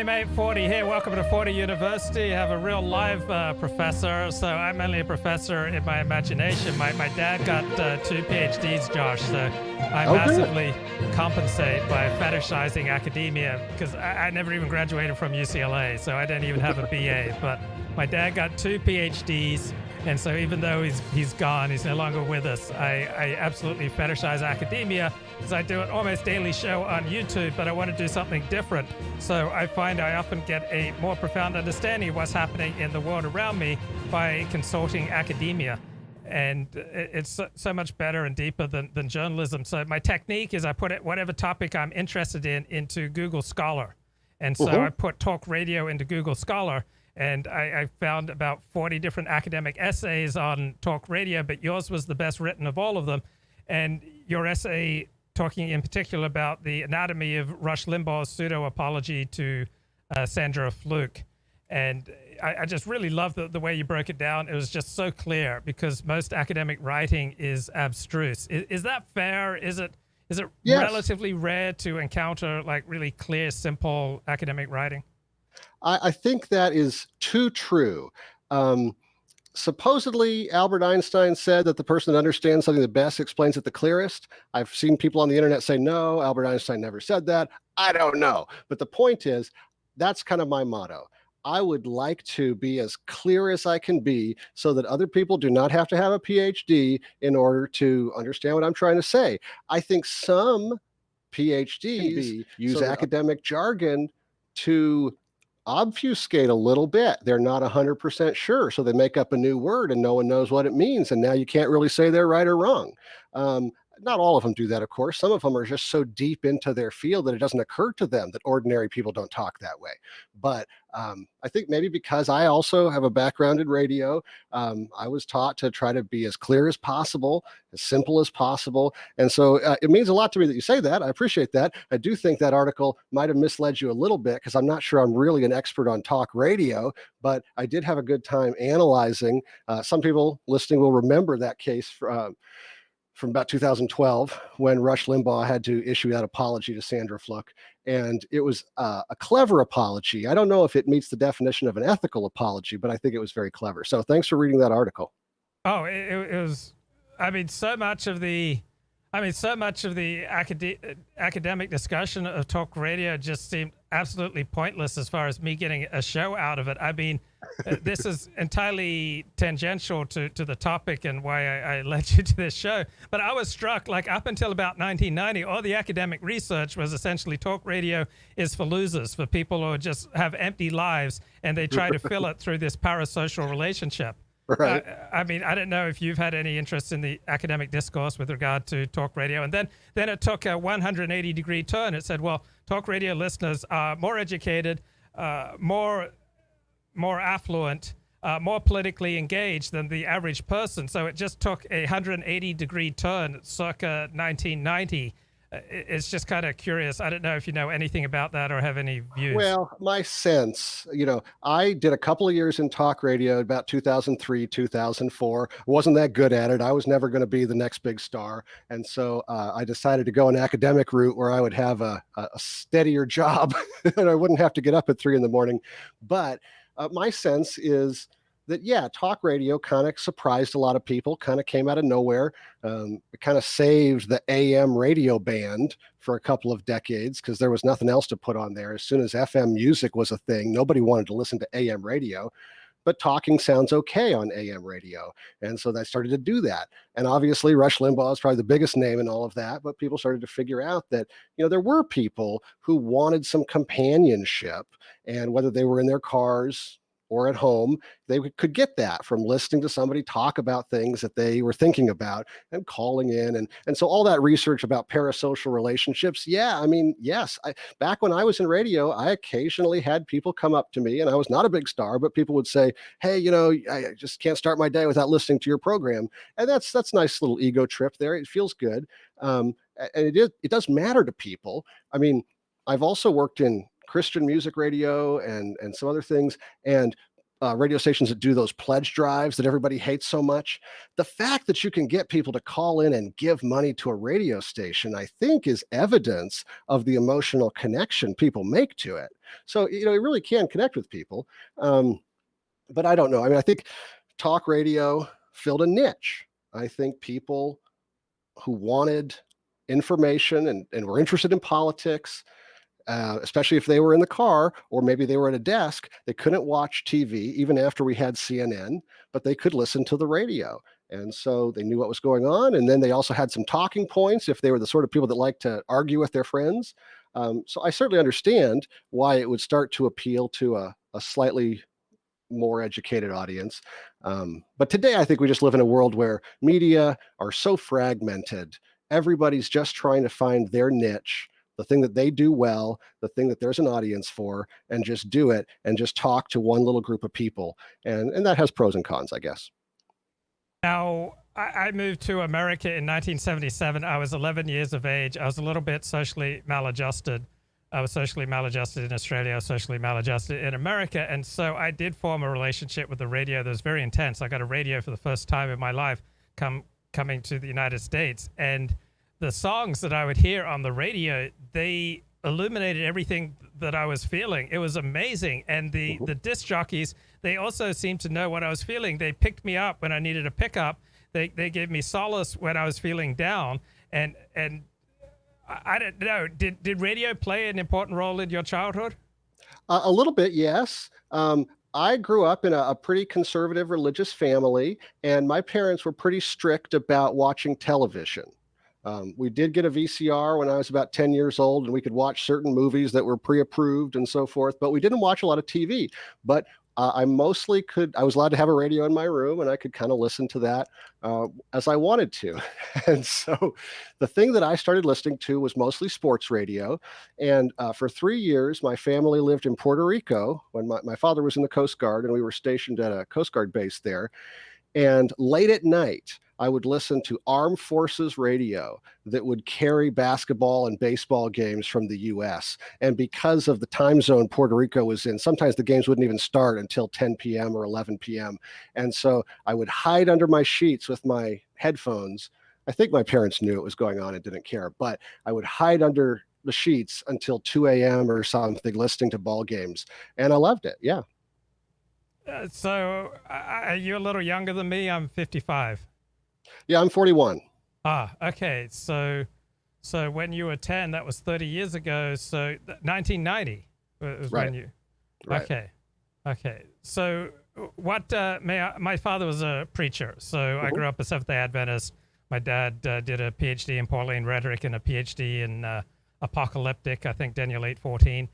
Hey mate, 40 here. Welcome to 40 University. I have a real live professor, so I'm only a professor in my imagination. My dad got 2 PhDs, Josh, so I massively compensate by fetishizing academia because I never even graduated from UCLA, so I don't even have a BA. But my dad got 2 PhDs, and so even though he's gone, he's no longer with us, I absolutely fetishize academia because I do an almost daily show on YouTube, but I want to do something different. So I find I often get a more profound understanding of what's happening in the world around me by consulting academia. And it's so much better and deeper than journalism. So my technique is I put whatever topic I'm interested in into Google Scholar. And so I put talk radio into Google Scholar, and I found about 40 different academic essays on talk radio, but yours was the best written of all of them. And your essay talking in particular about the anatomy of Rush Limbaugh's pseudo-apology to Sandra Fluke. And I just really love the way you broke it down. It was just so clear because most academic writing is abstruse. Is that fair? Is it yes. Relatively rare to encounter like really clear, simple academic writing? I think that is too true. Supposedly, Albert Einstein said that the person that understands something the best explains it the clearest. I've seen people on the internet say, no, Albert Einstein never said that. I don't know. But the point is, that's kind of my motto. I would like to be as clear as I can be so that other people do not have to have a PhD in order to understand what I'm trying to say. I think some PhDs use academic jargon to obfuscate a little bit. They're not 100% sure, so they make up a new word and no one knows what it means, and now you can't really say they're right or wrong. Not all of them do that, of course. Some of them are just so deep into their field that it doesn't occur to them that ordinary people don't talk that way. But I think maybe because I also have a background in radio, I was taught to try to be as clear as possible, as simple as possible. And so it means a lot to me that you say that. I appreciate that. I do think that article might have misled you a little bit because I'm not sure I'm really an expert on talk radio, but I did have a good time analyzing. Some people listening will remember that case from about 2012 when Rush Limbaugh had to issue that apology to Sandra Fluke. And it was a clever apology. I don't know if it meets the definition of an ethical apology, but I think it was very clever. So thanks for reading that article. Oh, it was, so much of the academic discussion of talk radio just seemed absolutely pointless as far as me getting a show out of it. I mean, this is entirely tangential to the topic and why I led you to this show. But I was struck, like up until about 1990, all the academic research was essentially talk radio is for losers, for people who just have empty lives and they try to fill it through this parasocial relationship. Right. I mean, I don't know if you've had any interest in the academic discourse with regard to talk radio. And then it took a 180-degree turn. It said, well, talk radio listeners are more educated, more affluent, more politically engaged than the average person. So it just took a 180-degree turn circa 1990. It's just kind of curious. I don't know if you know anything about that or have any views. Well, my sense, I did a couple of years in talk radio about 2003, 2004. Wasn't that good at it. I was never going to be the next big star. And so I decided to go an academic route where I would have a steadier job and I wouldn't have to get up at 3 a.m. But my sense is that, yeah, talk radio kind of surprised a lot of people, kind of came out of nowhere. It kind of saved the AM radio band for a couple of decades because there was nothing else to put on there. As soon as FM music was a thing, nobody wanted to listen to AM radio. But talking sounds okay on AM radio. And so they started to do that. And obviously, Rush Limbaugh is probably the biggest name in all of that. But people started to figure out that, there were people who wanted some companionship. And whether they were in their cars or at home, they could get that from listening to somebody talk about things that they were thinking about and calling in. And so all that research about parasocial relationships, yes. Back when I was in radio, I occasionally had people come up to me, and I was not a big star, but people would say, hey, I just can't start my day without listening to your program. And that's a nice little ego trip there. It feels good. And it does matter to people. I mean, I've also worked in Christian music radio and some other things. And radio stations that do those pledge drives that everybody hates so much. The fact that you can get people to call in and give money to a radio station, I think, is evidence of the emotional connection people make to it. So, it really can connect with people. But I don't know. I mean, I think talk radio filled a niche. I think people who wanted information and were interested in politics, especially if they were in the car or maybe they were at a desk. They couldn't watch TV even after we had CNN, but they could listen to the radio. And so they knew what was going on. And then they also had some talking points if they were the sort of people that like to argue with their friends. So I certainly understand why it would start to appeal to a slightly more educated audience. But today, I think we just live in a world where media are so fragmented. Everybody's just trying to find their niche, the thing that they do well, the thing that there's an audience for, and just do it and just talk to one little group of people. And that has pros and cons, I guess. Now, I moved to America in 1977. I was 11 years of age. I was a little bit socially maladjusted. I was socially maladjusted in Australia. I was socially maladjusted in America. And so I did form a relationship with the radio that was very intense. I got a radio for the first time in my life coming to the United States. And the songs that I would hear on the radio, they illuminated everything that I was feeling. It was amazing. And the disc jockeys, they also seemed to know what I was feeling. They picked me up when I needed a pickup. They gave me solace when I was feeling down. And I don't know, did radio play an important role in your childhood? A little bit, yes. I grew up in a pretty conservative religious family, and my parents were pretty strict about watching television. We did get a VCR when I was about 10 years old, and we could watch certain movies that were pre-approved and so forth, but we didn't watch a lot of TV. But I was allowed to have a radio in my room, and I could kind of listen to that as I wanted to. And so the thing that I started listening to was mostly sports radio. And for 3 years, my family lived in Puerto Rico when my father was in the Coast Guard, and we were stationed at a Coast Guard base there. And late at night, I would listen to Armed Forces radio that would carry basketball and baseball games from the US. And because of the time zone Puerto Rico was in, sometimes the games wouldn't even start until 10 p.m. or 11 p.m. And so I would hide under my sheets with my headphones. I think my parents knew what was going on and didn't care, but I would hide under the sheets until 2 a.m. or something, listening to ball games. And I loved it. Yeah. So you're a little younger than me. I'm 55. Yeah, I'm 41. Okay. So when you were 10, that was 30 years ago. So 1990 was Right. when you. Right. Okay. So my father was a preacher. So I grew up a Seventh-day Adventist. My dad did a PhD in Pauline rhetoric and a PhD in apocalyptic, I think Daniel 8:14.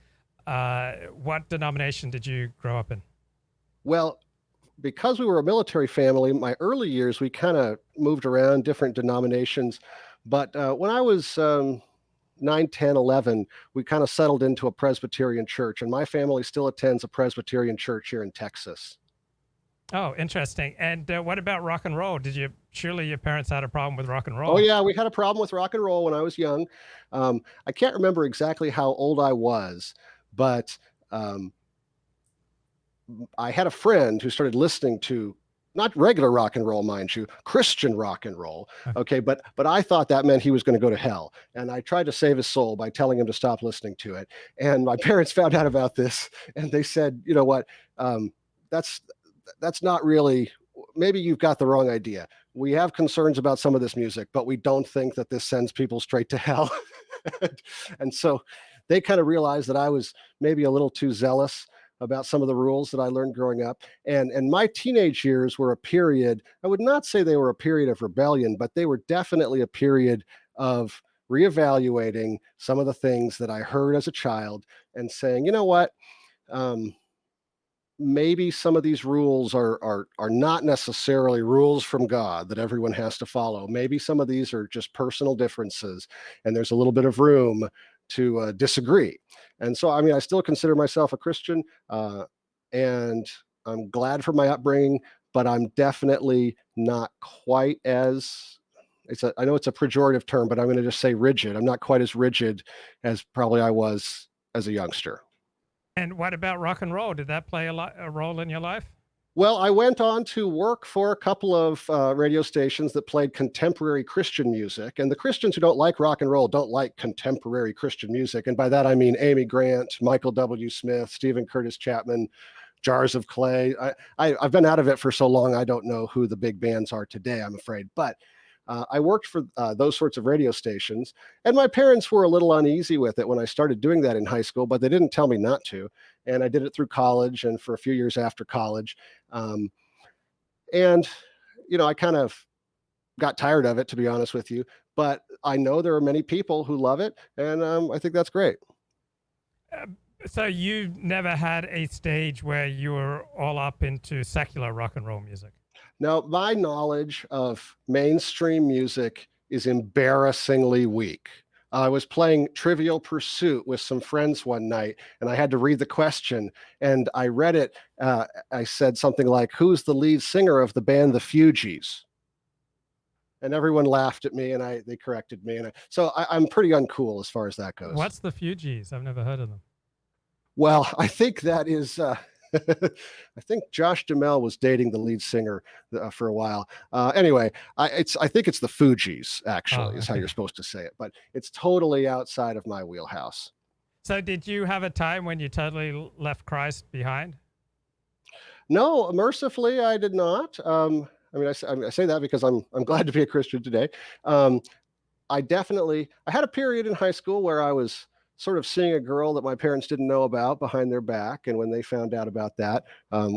What denomination did you grow up in? Well, because we were a military family, my early years, we kind of moved around different denominations. But when I was 9, 10, 11, we kind of settled into a Presbyterian church. And my family still attends a Presbyterian church here in Texas. Oh, interesting. And what about rock and roll? Surely your parents had a problem with rock and roll? Oh, yeah, we had a problem with rock and roll when I was young. I can't remember exactly how old I was, but I had a friend who started listening to not regular rock and roll, mind you, Christian rock and roll. Okay, but I thought that meant he was going to go to hell, and I tried to save his soul by telling him to stop listening to it. And my parents found out about this, and they said, "You know what? That's not really. Maybe you've got the wrong idea. We have concerns about some of this music, but we don't think that this sends people straight to hell." And so they kind of realized that I was maybe a little too zealous about some of the rules that I learned growing up. And my teenage years were a period, I would not say they were a period of rebellion, but they were definitely a period of reevaluating some of the things that I heard as a child and saying, you know what, maybe some of these rules are not necessarily rules from God that everyone has to follow. Maybe some of these are just personal differences, and there's a little bit of room to disagree. And so, I mean, I still consider myself a Christian, and I'm glad for my upbringing, but I'm definitely not quite as, I know it's a pejorative term, but I'm going to just say rigid. I'm not quite as rigid as probably I was as a youngster. And what about rock and roll? Did that play a role in your life? Well, I went on to work for a couple of radio stations that played contemporary Christian music. And the Christians who don't like rock and roll don't like contemporary Christian music. And by that, I mean Amy Grant, Michael W. Smith, Stephen Curtis Chapman, Jars of Clay. I've been out of it for so long, I don't know who the big bands are today, I'm afraid. But I worked for those sorts of radio stations, and my parents were a little uneasy with it when I started doing that in high school, but they didn't tell me not to. And I did it through college and for a few years after college. Um, and, I kind of got tired of it, to be honest with you. But I know there are many people who love it, and I think that's great. So you never had a stage where you were all up into secular rock and roll music? Now, my knowledge of mainstream music is embarrassingly weak. I was playing Trivial Pursuit with some friends one night, and I had to read the question, and I read it. I said something like, "Who's the lead singer of the band The Fugees?" And everyone laughed at me, and they corrected me. So I'm pretty uncool as far as that goes. What's The Fugees? I've never heard of them. Well, I think that is, I think Josh Duhamel was dating the lead singer for a while. Anyway, I think it's the Fugees, actually, is how you're supposed to say it. But it's totally outside of my wheelhouse. So did you have a time when you totally left Christ behind? No, mercifully, I did not. I mean, I say that because I'm glad to be a Christian today. I had a period in high school where I was sort of seeing a girl that my parents didn't know about behind their back. And when they found out about that,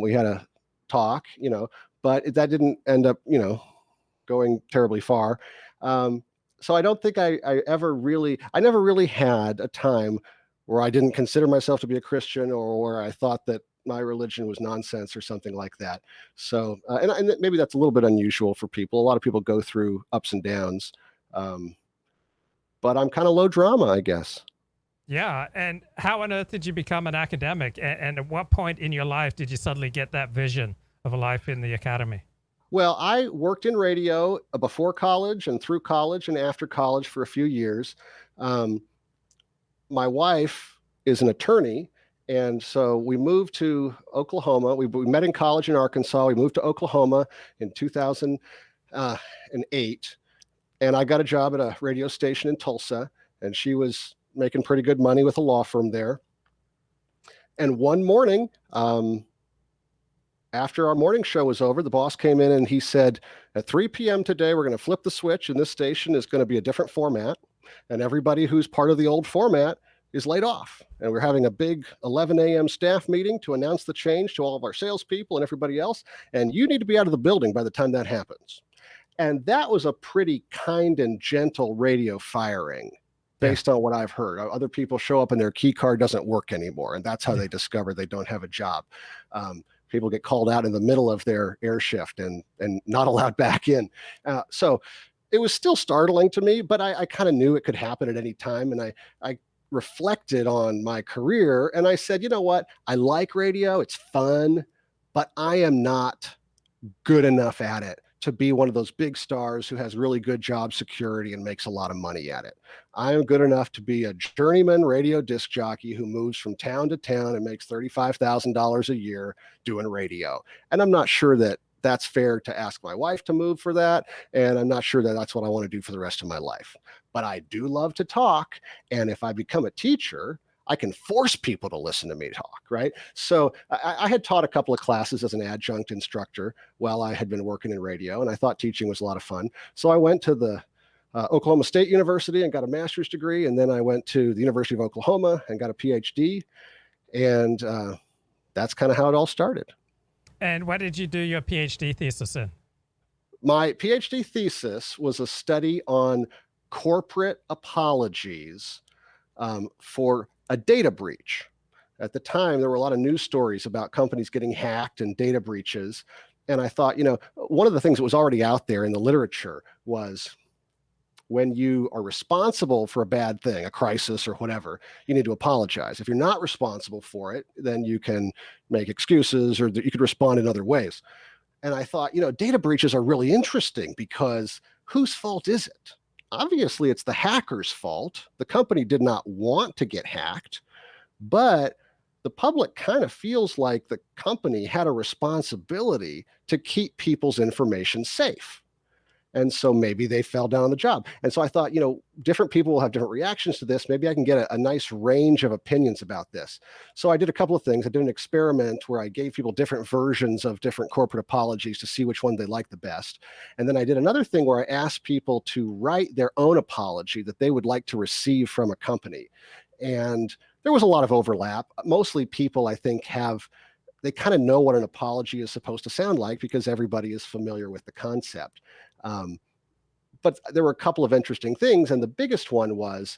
we had a talk, but that didn't end up, going terribly far. So I don't think I never really had a time where I didn't consider myself to be a Christian or where I thought that my religion was nonsense or something like that. So, and maybe that's a little bit unusual for people. A lot of people go through ups and downs. But I'm kind of low drama, I guess. Yeah. And how on earth did you become an academic? And at what point in your life did you suddenly get that vision of a life in the academy? Well, I worked in radio before college and through college and after college for a few years. My wife is an attorney. And so we moved to Oklahoma. We met in college in Arkansas. We moved to Oklahoma in 2008. And I got a job at a radio station in Tulsa. And she was making pretty good money with a law firm there. And one morning, after our morning show was over, the boss came in and he said, at 3 p.m. today, we're going to flip the switch, and this station is going to be a different format. And everybody who's part of the old format is laid off. And we're having a big 11 a.m. staff meeting to announce the change to all of our salespeople and everybody else. And you need to be out of the building by the time that happens. And that was a pretty kind and gentle radio firing based on what I've heard. Other people show up and their key card doesn't work anymore. And that's how they discover they don't have a job. People get called out in the middle of their air shift and not allowed back in. So it was still startling to me, but I kind of knew it could happen at any time. And I reflected on my career and I said, you know what? I like radio. It's fun, but I am not good enough at it to be one of those big stars who has really good job security and makes a lot of money at it. I am good enough to be a journeyman radio disc jockey who moves from town to town and makes $35,000 a year doing radio. And I'm not sure that that's fair to ask my wife to move for that. And I'm not sure that that's what I want to do for the rest of my life. But I do love to talk. And if I become a teacher, I can force people to listen to me talk, right? So I had taught a couple of classes as an adjunct instructor while I had been working in radio, and I thought teaching was a lot of fun. So I went to the Oklahoma State University and got a master's degree, and then I went to the University of Oklahoma and got a PhD, and that's kind of how it all started. And what did you do your PhD thesis in? My PhD thesis was a study on corporate apologies for a data breach. At the time, there were a lot of news stories about companies getting hacked and data breaches. And I thought, one of the things that was already out there in the literature was when you are responsible for a bad thing, a crisis or whatever, you need to apologize. If you're not responsible for it, then you can make excuses or you could respond in other ways. And I thought, data breaches are really interesting because whose fault is it? Obviously, it's the hacker's fault. The company did not want to get hacked, but the the public kind of feels like the company had a responsibility to keep people's information safe. And so maybe they fell down on the job. And so I thought, different people will have different reactions to this. Maybe I can get a nice range of opinions about this. So I did a couple of things. I did an experiment where I gave people different versions of different corporate apologies to see which one they liked the best. And then I did another thing where I asked people to write their own apology that they would like to receive from a company. And there was a lot of overlap. Mostly people, I think, they kind of know what an apology is supposed to sound like because everybody is familiar with the concept. But there were a couple of interesting things. And the biggest one was,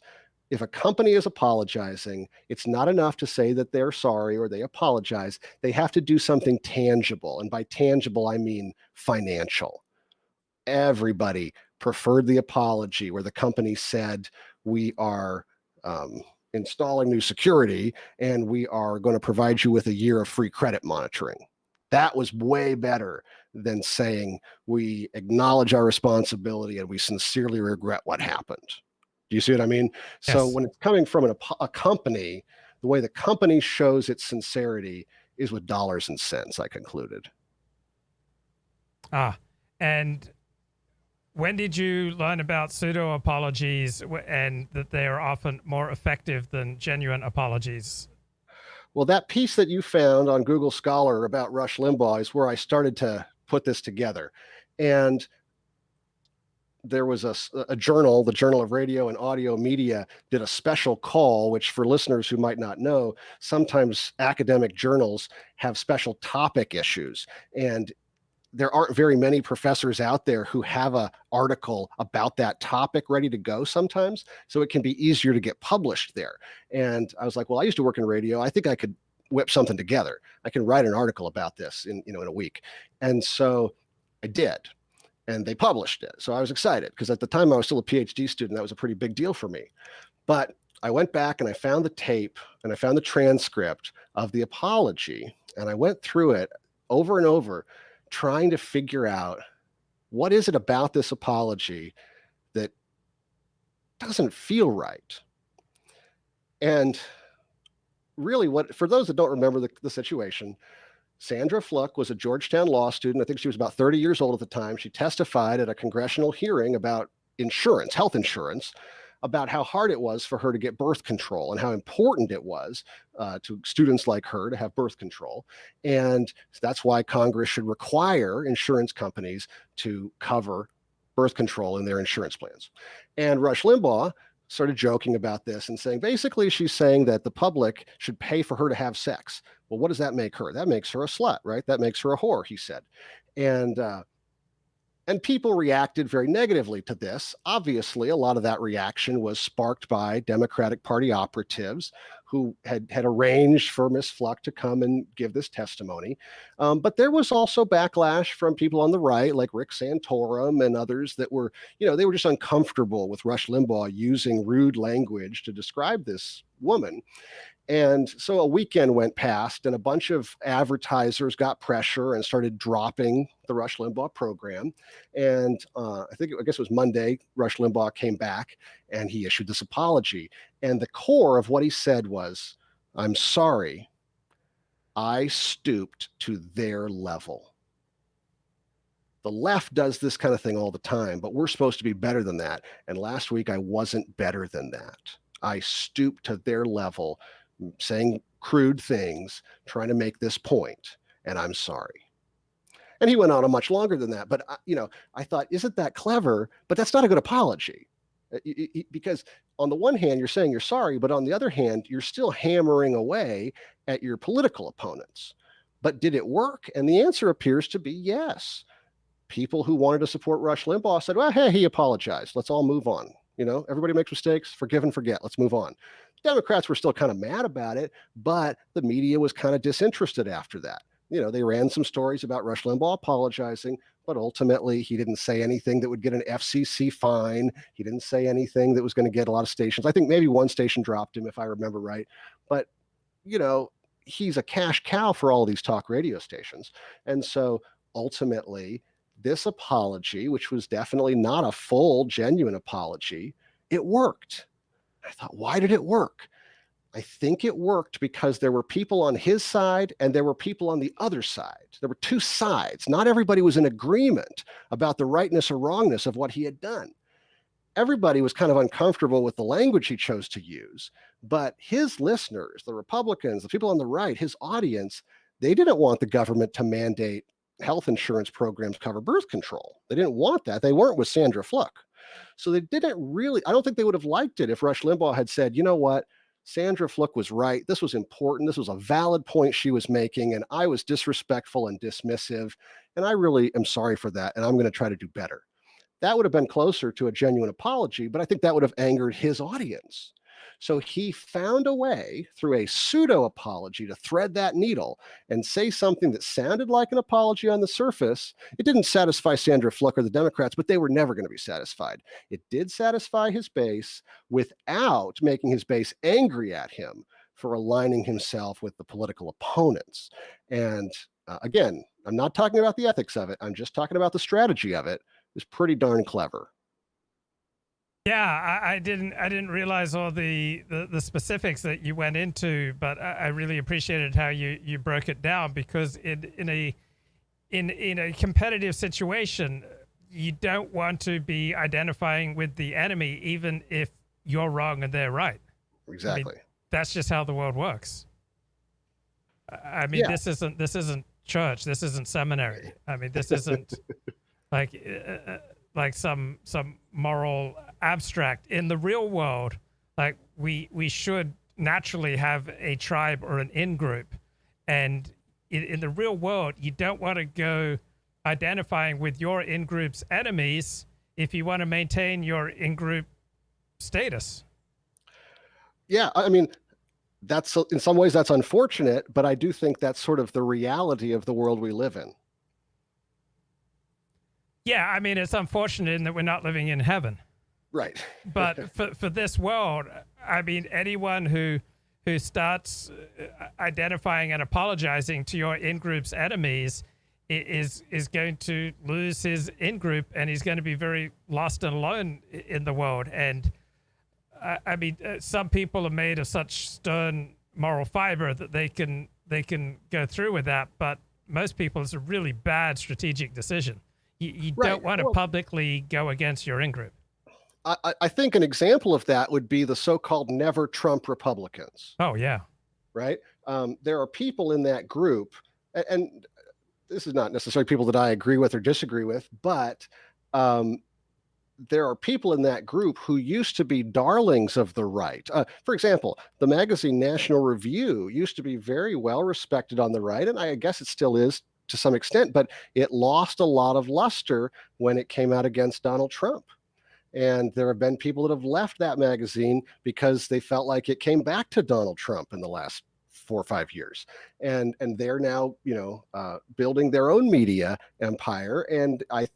if a company is apologizing, it's not enough to say that they're sorry or they apologize. They have to do something tangible. And by tangible, I mean financial. Everybody preferred the apology where the company said, we are installing new security and we are going to provide you with a year of free credit monitoring. That was way better than saying we acknowledge our responsibility and we sincerely regret what happened. Do you see what I mean? Yes. So when it's coming from a company, the way the company shows its sincerity is with dollars and cents, I concluded. And when did you learn about pseudo-apologies and that they are often more effective than genuine apologies? Well, that piece that you found on Google Scholar about Rush Limbaugh is where I started to put this together. And there was a journal, the Journal of Radio and Audio Media, did a special call, which for listeners who might not know, sometimes academic journals have special topic issues. And there aren't very many professors out there who have an article about that topic ready to go sometimes. So it can be easier to get published there. And I was like, well, I used to work in radio. I think I could whip something together. I can write an article about this in a week. And so I did. And they published it. So I was excited because at the time I was still a PhD student. That was a pretty big deal for me. But I went back and I found the tape and I found the transcript of the apology. And I went through it over and over, trying to figure out what is it about this apology that doesn't feel right. And really, for those that don't remember the situation, Sandra Fluke was a Georgetown law student. I think she was about 30 years old at the time. She testified at a congressional hearing about insurance, health insurance, about how hard it was for her to get birth control and how important it was to students like her to have birth control. And that's why Congress should require insurance companies to cover birth control in their insurance plans. And Rush Limbaugh started joking about this and saying, basically, she's saying that the public should pay for her to have sex. Well, what does that make her? That makes her a slut, right? That makes her a whore, he said. And people reacted very negatively to this. Obviously, a lot of that reaction was sparked by Democratic Party operatives who had arranged for Ms. Fluke to come and give this testimony. But there was also backlash from people on the right, like Rick Santorum and others that were, they were just uncomfortable with Rush Limbaugh using rude language to describe this woman. And so a weekend went past and a bunch of advertisers got pressure and started dropping the Rush Limbaugh program. And I guess it was Monday, Rush Limbaugh came back and he issued this apology. And the core of what he said was, I'm sorry, I stooped to their level. The left does this kind of thing all the time, but we're supposed to be better than that. And last week I wasn't better than that. I stooped to their level, saying crude things, trying to make this point, and I'm sorry. And he went on a much longer than that. But, I thought, isn't that clever? But that's not a good apology. Because on the one hand, you're saying you're sorry, but on the other hand, you're still hammering away at your political opponents. But did it work? And the answer appears to be yes. People who wanted to support Rush Limbaugh said, well, hey, he apologized. Let's all move on. Everybody makes mistakes, forgive and forget. Let's move on. Democrats were still kind of mad about it, but the media was kind of disinterested after that. They ran some stories about Rush Limbaugh apologizing, but ultimately he didn't say anything that would get an FCC fine. He didn't say anything that was going to get a lot of stations. I think maybe one station dropped him, if I remember right. But, he's a cash cow for all these talk radio stations. And so ultimately, this apology, which was definitely not a full, genuine apology, it worked. I thought, why did it work? I think it worked because there were people on his side and there were people on the other side. There were two sides. Not everybody was in agreement about the rightness or wrongness of what he had done. Everybody was kind of uncomfortable with the language he chose to use, but his listeners, the Republicans, the people on the right, his audience, they didn't want the government to mandate health insurance programs cover birth control. They didn't want that. They weren't with Sandra Fluke. So they didn't really, I don't think they would have liked it if Rush Limbaugh had said, you know what, Sandra Fluke was right. This was important. This was a valid point she was making, and I was disrespectful and dismissive. And I really am sorry for that. And I'm going to try to do better. That would have been closer to a genuine apology, but I think that would have angered his audience. So he found a way through a pseudo-apology to thread that needle and say something that sounded like an apology on the surface. It didn't satisfy Sandra Fluke or the Democrats, but they were never going to be satisfied. It did satisfy his base without making his base angry at him for aligning himself with the political opponents. And again, I'm not talking about the ethics of it. I'm just talking about the strategy of it. Is pretty darn clever. Yeah, I didn't realize all the specifics that you went into, but I really appreciated how you broke it down, because in a competitive situation, you don't want to be identifying with the enemy, even if you're wrong and they're right. Exactly. I mean, that's just how the world works. I mean, Yeah. this isn't church. This isn't seminary. I mean, this isn't like some moral abstract. In the real world, like we should naturally have a tribe or an in-group, and in the real world, you don't want to go identifying with your in-group's enemies if you want to maintain your in-group status. Yeah, I mean, that's in some ways that's unfortunate, but I do think that's sort of the reality of the world we live in. Yeah, I mean, it's unfortunate in that we're not living in heaven. Right. But for this world, I mean, anyone who starts identifying and apologizing to your in-group's enemies is going to lose his in-group, and he's going to be very lost and alone in the world. And I mean, some people are made of such stern moral fiber that they can go through with that. But most people, it's a really bad strategic decision. You Right. don't want to publicly go against your in-group. I think an example of that would be the so-called never Trump Republicans. Oh, yeah. Right. There are people in that group, and this is not necessarily people that I agree with or disagree with, but there are people in that group who used to be darlings of the right. For example, the magazine National Review used to be very well respected on the right, and I guess it still is to some extent, but it lost a lot of luster when it came out against Donald Trump. And there have been people that have left that magazine because they felt like it came back to Donald Trump in the last 4 or 5 years. And they're now, building their own media empire. And I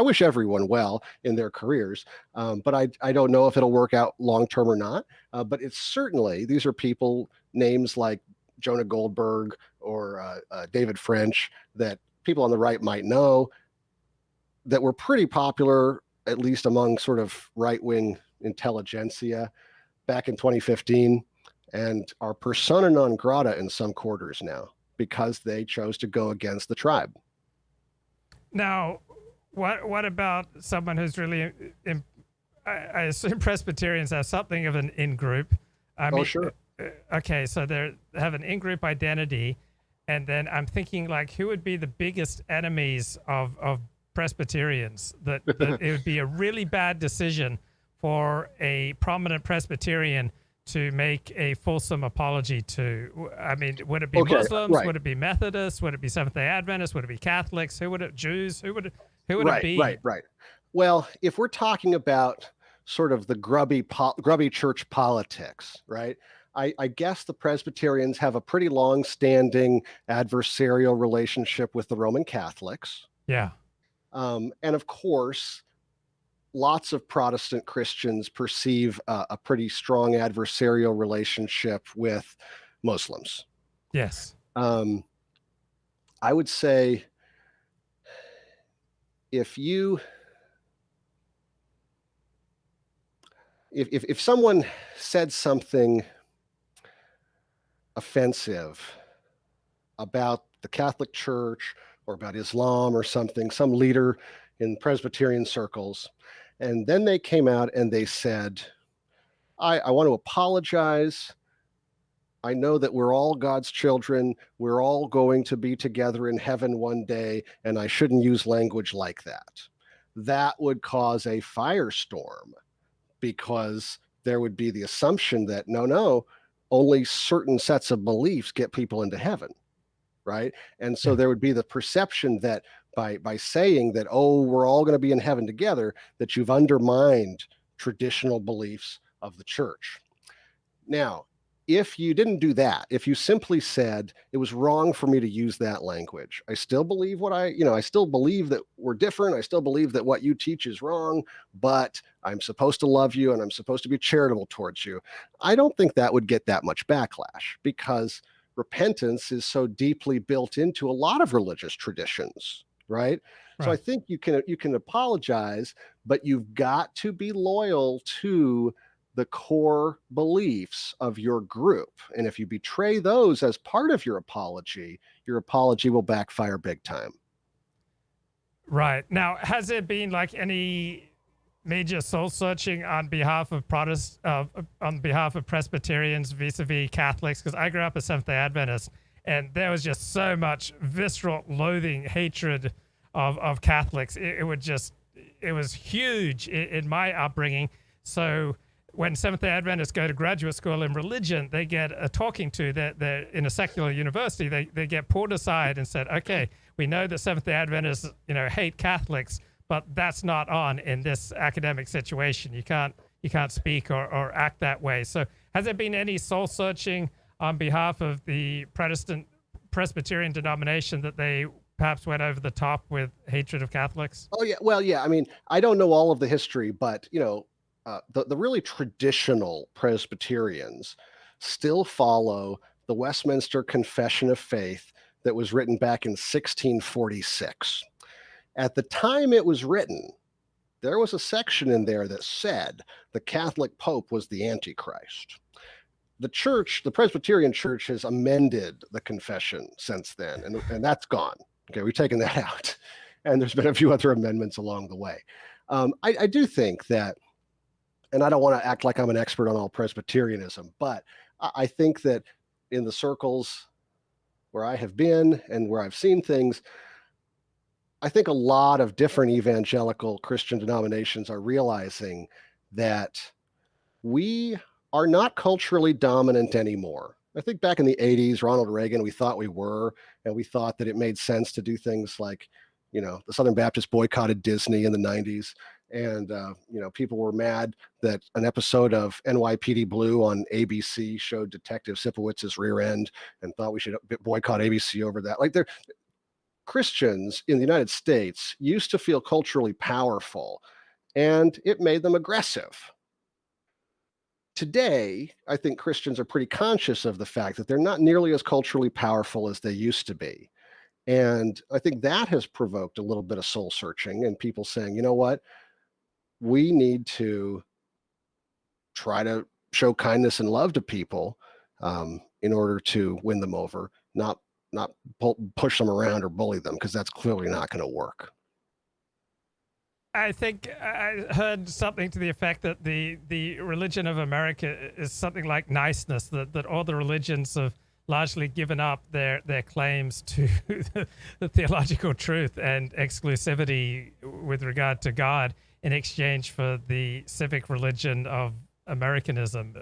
wish everyone well in their careers, but I don't know if it'll work out long term or not. But it's certainly, these are people, names like Jonah Goldberg or David French, that people on the right might know, that were pretty popular, at least among sort of right-wing intelligentsia back in 2015, and are persona non grata in some quarters now because they chose to go against the tribe. Now, what about someone who's really, I assume Presbyterians have something of an in-group. I mean, sure. Okay, so they have an in-group identity, and then I'm thinking, like, who would be the biggest enemies of Presbyterians? That it would be a really bad decision for a prominent Presbyterian to make a fulsome apology to. I mean, would it be Muslims? Right. Would it be Methodists? Would it be Seventh-day Adventists? Would it be Catholics? Who would it? Jews? Who would it be? Right. Well, if we're talking about sort of the grubby church politics, right? I guess the Presbyterians have a pretty long-standing adversarial relationship with the Roman Catholics. Yeah. And of course, lots of Protestant Christians perceive a pretty strong adversarial relationship with Muslims. Yes. I would say if you if someone said something offensive about the Catholic Church or about Islam or something, some leader in Presbyterian circles, and then they came out and they said, I want to apologize. I know that we're all God's children. We're all going to be together in heaven one day, and I shouldn't use language like that. That would cause a firestorm, because there would be the assumption that no, only certain sets of beliefs get people into heaven, right? And so there would be the perception that by saying that, oh, we're all going to be in heaven together, that you've undermined traditional beliefs of the church. Now, if you didn't do that, if you simply said it was wrong for me to use that language, I still believe I still believe that we're different. I still believe that what you teach is wrong, but I'm supposed to love you and I'm supposed to be charitable towards you. I don't think that would get that much backlash, because repentance is so deeply built into a lot of religious traditions, right? So I think you can apologize, but you've got to be loyal to the core beliefs of your group. And if you betray those as part of your apology will backfire big time. Right. Now, has there been like any major soul searching on behalf of on behalf of Presbyterians vis-a-vis Catholics? Because I grew up a Seventh-day Adventist, and there was just so much visceral loathing, hatred of Catholics. It was huge in my upbringing. So when Seventh-day Adventists go to graduate school in religion, they get a talking to. They're in a secular university. They get pulled aside and said, okay, we know that Seventh-day Adventists, hate Catholics, but that's not on in this academic situation. You can't speak or act that way. So has there been any soul searching on behalf of the Protestant Presbyterian denomination that they perhaps went over the top with hatred of Catholics? Oh yeah, well yeah. I mean, I don't know all of the history, but the really traditional Presbyterians still follow the Westminster Confession of Faith that was written back in 1646. At the time it was written, there was a section in there that said the Catholic Pope was the Antichrist. The church, the Presbyterian church, has amended the confession since then, and that's gone. Okay, we've taken that out. And there's been a few other amendments along the way. I do think that, and I don't want to act like I'm an expert on all Presbyterianism, but I think that in the circles where I have been and where I've seen things, I think a lot of different evangelical Christian denominations are realizing that we are not culturally dominant anymore. I think back in the 80s, Ronald Reagan, we thought we were, and we thought that it made sense to do things like, the Southern Baptists boycotted Disney in the 90s. And, people were mad that an episode of NYPD Blue on ABC showed Detective Sipowitz's rear end and thought we should boycott ABC over that. Like, Christians in the United States used to feel culturally powerful, and it made them aggressive. Today, I think Christians are pretty conscious of the fact that they're not nearly as culturally powerful as they used to be. And I think that has provoked a little bit of soul searching and people saying, you know what, we need to try to show kindness and love to people in order to win them over, not push them around or bully them, because that's clearly not going to work. I think I heard something to the effect that the religion of America is something like niceness, that all the religions have largely given up their claims to the theological truth and exclusivity with regard to God in exchange for the civic religion of Americanism.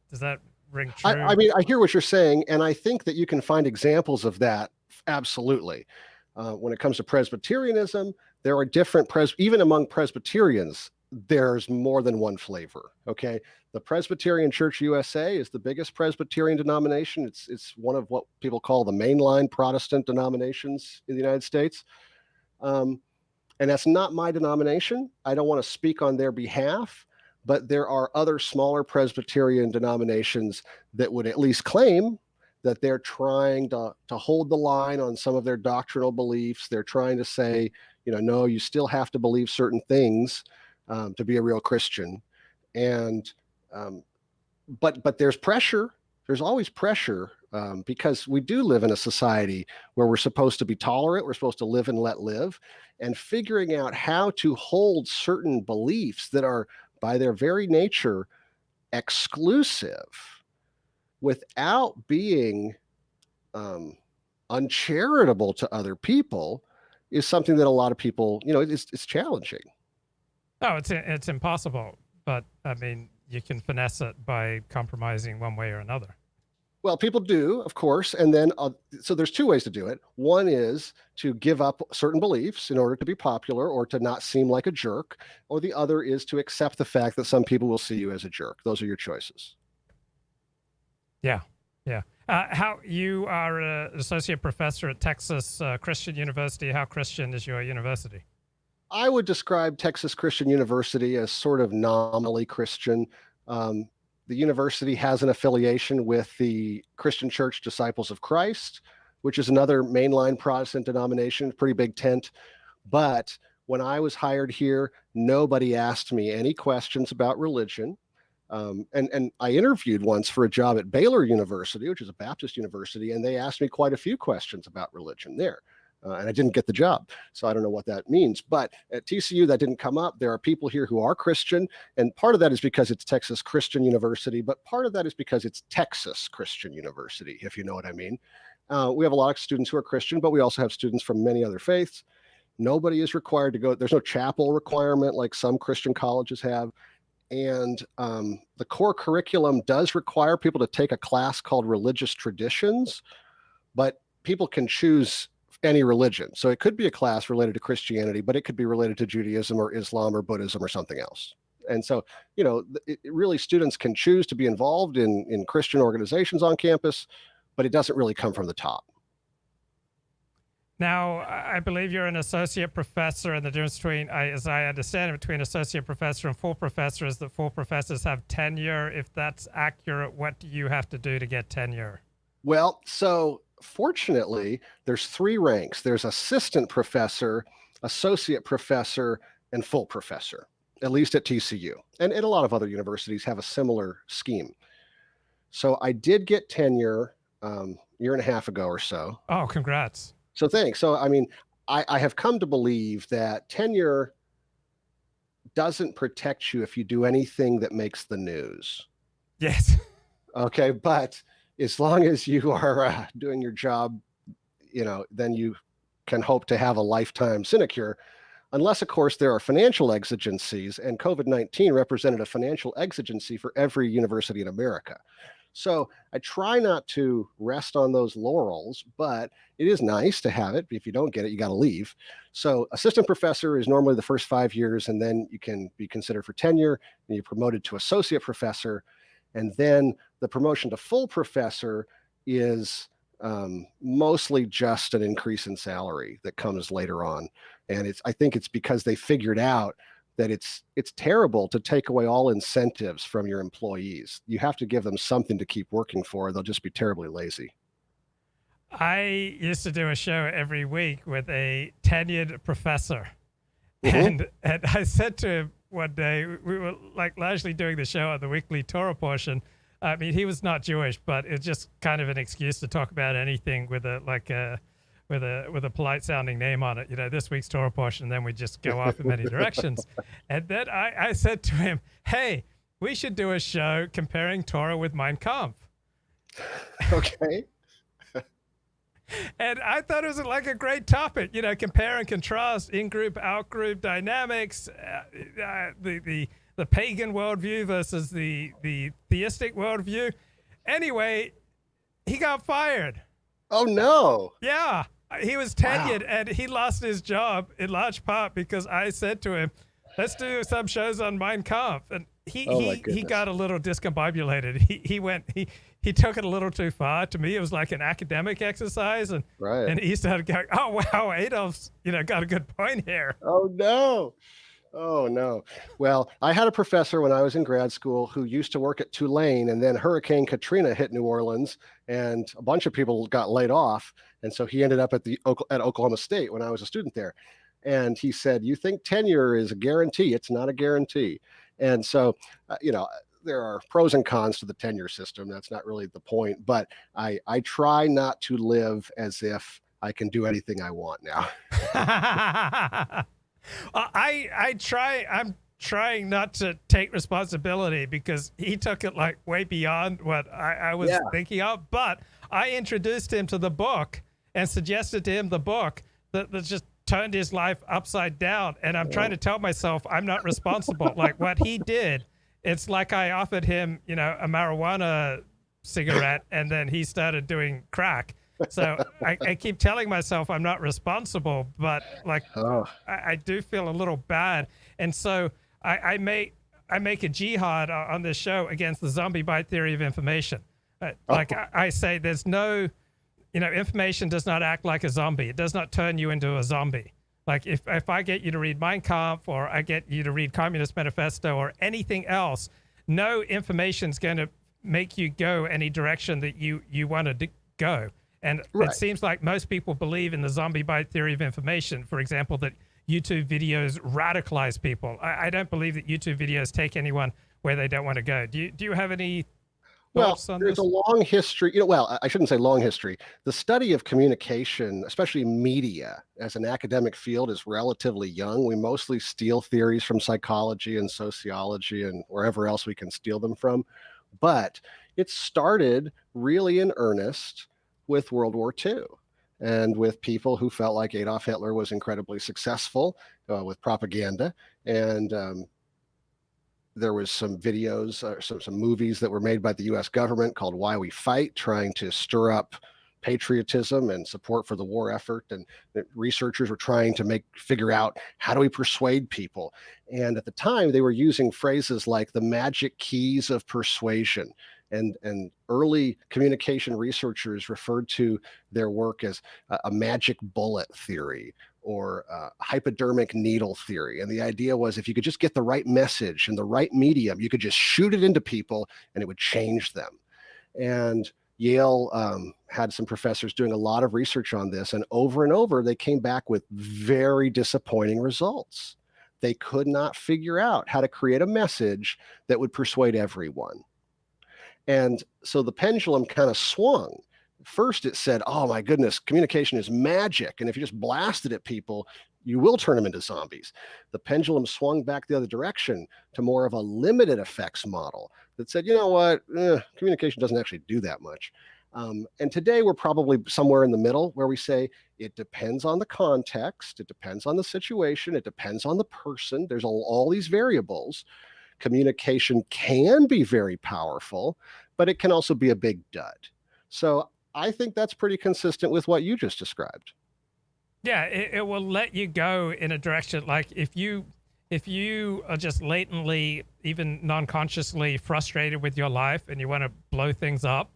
Does that ring true? I mean, I hear what you're saying, and I think that you can find examples of that, absolutely. When it comes to Presbyterianism, there are different even among Presbyterians, there's more than one flavor. Okay, the Presbyterian Church USA is the biggest Presbyterian denomination. It's one of what people call the mainline Protestant denominations in the United States, and that's not my denomination. I don't want to speak on their behalf, but there are other smaller Presbyterian denominations that would at least claim that they're trying to hold the line on some of their doctrinal beliefs. They're trying to say, no, you still have to believe certain things to be a real Christian. And but there's pressure. There's always pressure, because we do live in a society where we're supposed to be tolerant. We're supposed to live and let live, and figuring out how to hold certain beliefs that are by their very nature exclusive without being uncharitable to other people is something that a lot of people, it's challenging. No, it's impossible. But I mean, you can finesse it by compromising one way or another. Well, people do, of course. And then, so there's two ways to do it. One is to give up certain beliefs in order to be popular or to not seem like a jerk. Or the other is to accept the fact that some people will see you as a jerk. Those are your choices. Yeah. Yeah. How you are an associate professor at Texas Christian University. How Christian is your university? I would describe Texas Christian University as sort of nominally Christian. The university has an affiliation with the Christian Church Disciples of Christ, which is another mainline Protestant denomination, pretty big tent. But when I was hired here, nobody asked me any questions about religion. And I interviewed once for a job at Baylor University, which is a Baptist university, and they asked me quite a few questions about religion there. And I didn't get the job, so I don't know what that means. But at TCU, that didn't come up. There are people here who are Christian, and part of that is because it's Texas Christian University, but part of that is because it's Texas Christian University, if you know what I mean. We have a lot of students who are Christian, but we also have students from many other faiths. Nobody is required to go. There's no chapel requirement like some Christian colleges have. And the core curriculum does require people to take a class called Religious Traditions, but people can choose any religion. So it could be a class related to Christianity, but it could be related to Judaism or Islam or Buddhism or something else. And so, really students can choose to be involved in Christian organizations on campus, but it doesn't really come from the top. Now, I believe you're an associate professor, and the difference between, as I understand it, between associate professor and full professor is that full professors have tenure. If that's accurate, what do you have to do to get tenure? Well, so fortunately, there's three ranks. There's assistant professor, associate professor, and full professor, at least at TCU. And a lot of other universities have a similar scheme. So I did get tenure year and a half ago or so. Oh, congrats. So thanks. So, I mean, I have come to believe that tenure doesn't protect you if you do anything that makes the news. Yes. Okay, but as long as you are doing your job, then you can hope to have a lifetime sinecure, unless, of course, there are financial exigencies, and COVID-19 represented a financial exigency for every university in America. So I try not to rest on those laurels, but it is nice to have it. If you don't get it, you got to leave. So assistant professor is normally the first 5 years, and then you can be considered for tenure, and you're promoted to associate professor. And then the promotion to full professor is mostly just an increase in salary that comes later on. And I think it's because they figured out that it's terrible to take away all incentives from your employees. You have to give them something to keep working for. They'll just be terribly lazy. I used to do a show every week with a tenured professor. Mm-hmm. And I said to him one day, we were like largely doing the show on the weekly Torah portion. I mean, he was not Jewish, but it's just kind of an excuse to talk about anything with a polite sounding name on it, this week's Torah portion, and then we just go off in many directions. And then I said to him, hey, we should do a show comparing Torah with Mein Kampf. Okay. And I thought it was like a great topic, compare and contrast in-group, out-group dynamics, the pagan worldview versus the theistic worldview. Anyway, he got fired. Oh, no. Yeah. He was tenured, and he lost his job in large part because I said to him, let's do some shows on Mein Kampf. And he got a little discombobulated. He took it a little too far. To me, it was like an academic exercise. And he started going, oh, wow, Adolph's, got a good point here. Oh, no. Oh, no. Well, I had a professor when I was in grad school who used to work at Tulane, and then Hurricane Katrina hit New Orleans, and a bunch of people got laid off. And so he ended up at Oklahoma State when I was a student there. And he said, you think tenure is a guarantee? It's not a guarantee. And so, there are pros and cons to the tenure system. That's not really the point, but I try not to live as if I can do anything I want now. I'm trying not to take responsibility because he took it like way beyond what I was thinking of. But I introduced him to the book and suggested to him the book that just turned his life upside down. And I'm trying to tell myself I'm not responsible. Like what he did, it's like I offered him, a marijuana cigarette and then he started doing crack. So I keep telling myself I'm not responsible, but like I do feel a little bad. And so I make a jihad on this show against the zombie bite theory of information. I say there's no, information does not act like a zombie. It does not turn you into a zombie. Like if I get you to read Mein Kampf or I get you to read Communist Manifesto or anything else, no information is going to make you go any direction that you want to go. And it seems like most people believe in the zombie bite theory of information. For example, that YouTube videos radicalize people. I don't believe that YouTube videos take anyone where they don't want to go. Do you have any thoughts on there's this? a long history, I shouldn't say long history. The study of communication, especially media as an academic field, is relatively young. We mostly steal theories from psychology and sociology and wherever else we can steal them from. But it started really in earnest with World War II. And with people who felt like Adolf Hitler was incredibly successful with propaganda. And there was some videos, some movies that were made by the US government called Why We Fight, trying to stir up patriotism and support for the war effort. And the researchers were trying to figure out how do we persuade people. And at the time, they were using phrases like the magic keys of persuasion. And early communication researchers referred to their work as a magic bullet theory or hypodermic needle theory. And the idea was if you could just get the right message and the right medium, you could just shoot it into people and it would change them. And Yale had some professors doing a lot of research on this, and over they came back with very disappointing results. They could not figure out how to create a message that would persuade everyone. And so the pendulum kind of swung. First, it said, oh my goodness, communication is magic. And if you just blast it at people, you will turn them into zombies. The pendulum swung back the other direction to more of a limited effects model that said, you know what, communication doesn't actually do that much. And today we're probably somewhere in the middle where we say it depends on the context, it depends on the situation, it depends on the person. There's all these variables. Communication can be very powerful, but it can also be a big dud. So I think that's pretty consistent with what you just described. Yeah, it will let you go in a direction. Like if you are just latently, even non-consciously frustrated with your life and you want to blow things up,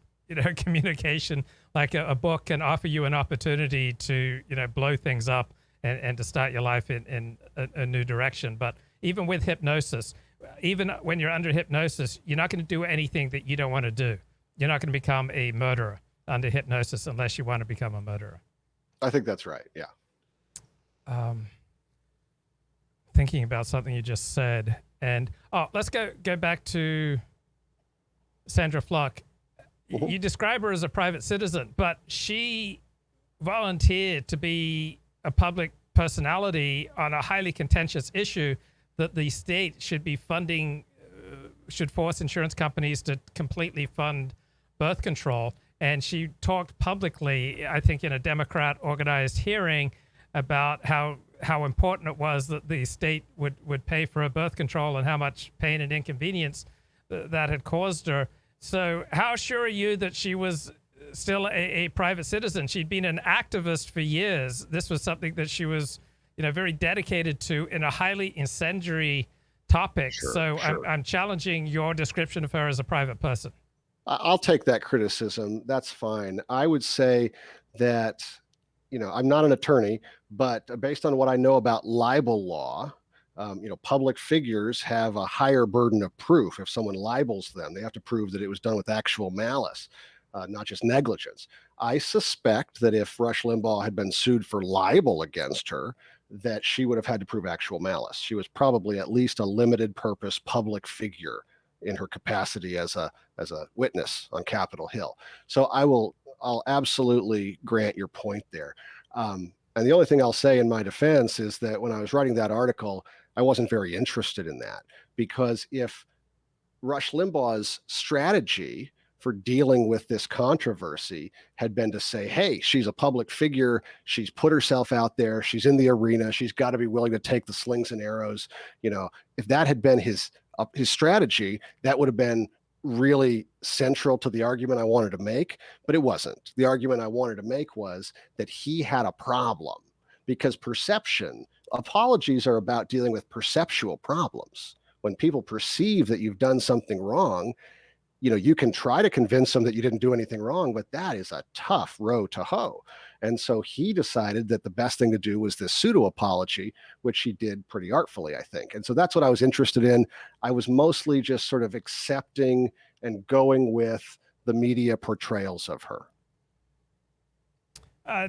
communication, like a book can offer you an opportunity to, blow things up and to start your life in a new direction. But even with hypnosis, even when you're under hypnosis, you're not going to do anything that you don't want to do. You're not going to become a murderer under hypnosis unless you want to become a murderer. I think that's right. Yeah. Thinking about something you just said, and let's go back to Sandra Fluke. Mm-hmm. You describe her as a private citizen, but she volunteered to be a public personality on a highly contentious issue that the state should be funding, should force insurance companies to completely fund birth control. And she talked publicly, I think in a Democrat organized hearing, about how important it was that the state would pay for her birth control and how much pain and inconvenience that had caused her. So how sure are you that she was still a private citizen? She'd been an activist for years. This was something that she was, very dedicated to in a highly incendiary topic. Sure. I'm challenging your description of her as a private person. I'll take that criticism. That's fine. I would say that, I'm not an attorney, but based on what I know about libel law, public figures have a higher burden of proof. If someone libels them, they have to prove that it was done with actual malice, not just negligence. I suspect that if Rush Limbaugh had been sued for libel against her, that she would have had to prove actual malice. She was probably at least a limited purpose public figure in her capacity as a witness on Capitol Hill. So I'll absolutely grant your point there. And the only thing I'll say in my defense is that when I was writing that article, I wasn't very interested in that, because if Rush Limbaugh's strategy for dealing with this controversy had been to say, hey, she's a public figure, she's put herself out there, she's in the arena, she's got to be willing to take the slings and arrows. If that had been his strategy, that would have been really central to the argument I wanted to make, but it wasn't. The argument I wanted to make was that he had a problem, because apologies are about dealing with perceptual problems. When people perceive that you've done something wrong, you can try to convince them that you didn't do anything wrong, but that is a tough row to hoe. And so he decided that the best thing to do was this pseudo-apology, which he did pretty artfully, I think. And so that's what I was interested in. I was mostly just sort of accepting and going with the media portrayals of her.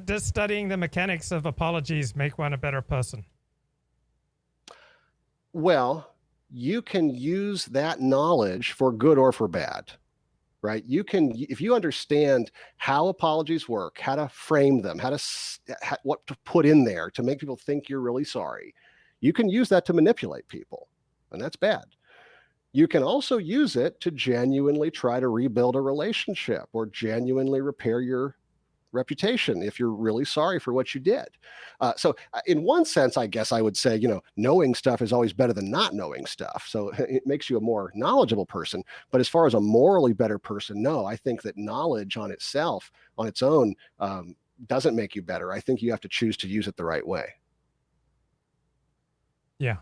Does studying the mechanics of apologies make one a better person? Well, you can use that knowledge for good or for bad, right? If you understand how apologies work, how to frame them, what to put in there to make people think you're really sorry, you can use that to manipulate people, and that's bad. You can also use it to genuinely try to rebuild a relationship or genuinely repair your reputation if you're really sorry for what you did. So in one sense, I guess I would say, knowing stuff is always better than not knowing stuff. So it makes you a more knowledgeable person. But as far as a morally better person, no, I think that knowledge on itself, on its own, doesn't make you better. I think you have to choose to use it the right way. Yeah.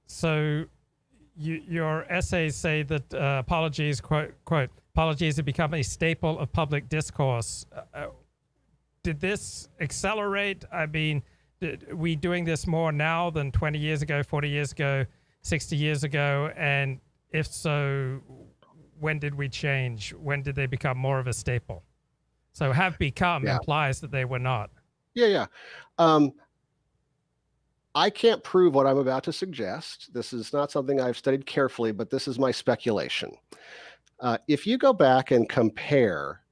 So your essays say that apologies, quote, apologies have become a staple of public discourse. Did this accelerate? I mean, are we doing this more now than 20 years ago, 40 years ago, 60 years ago? And if so, when did we change? When did they become more of a staple? So have become implies that they were not. Yeah. I can't prove what I'm about to suggest. This is not something I've studied carefully, but this is my speculation. If you go back and compare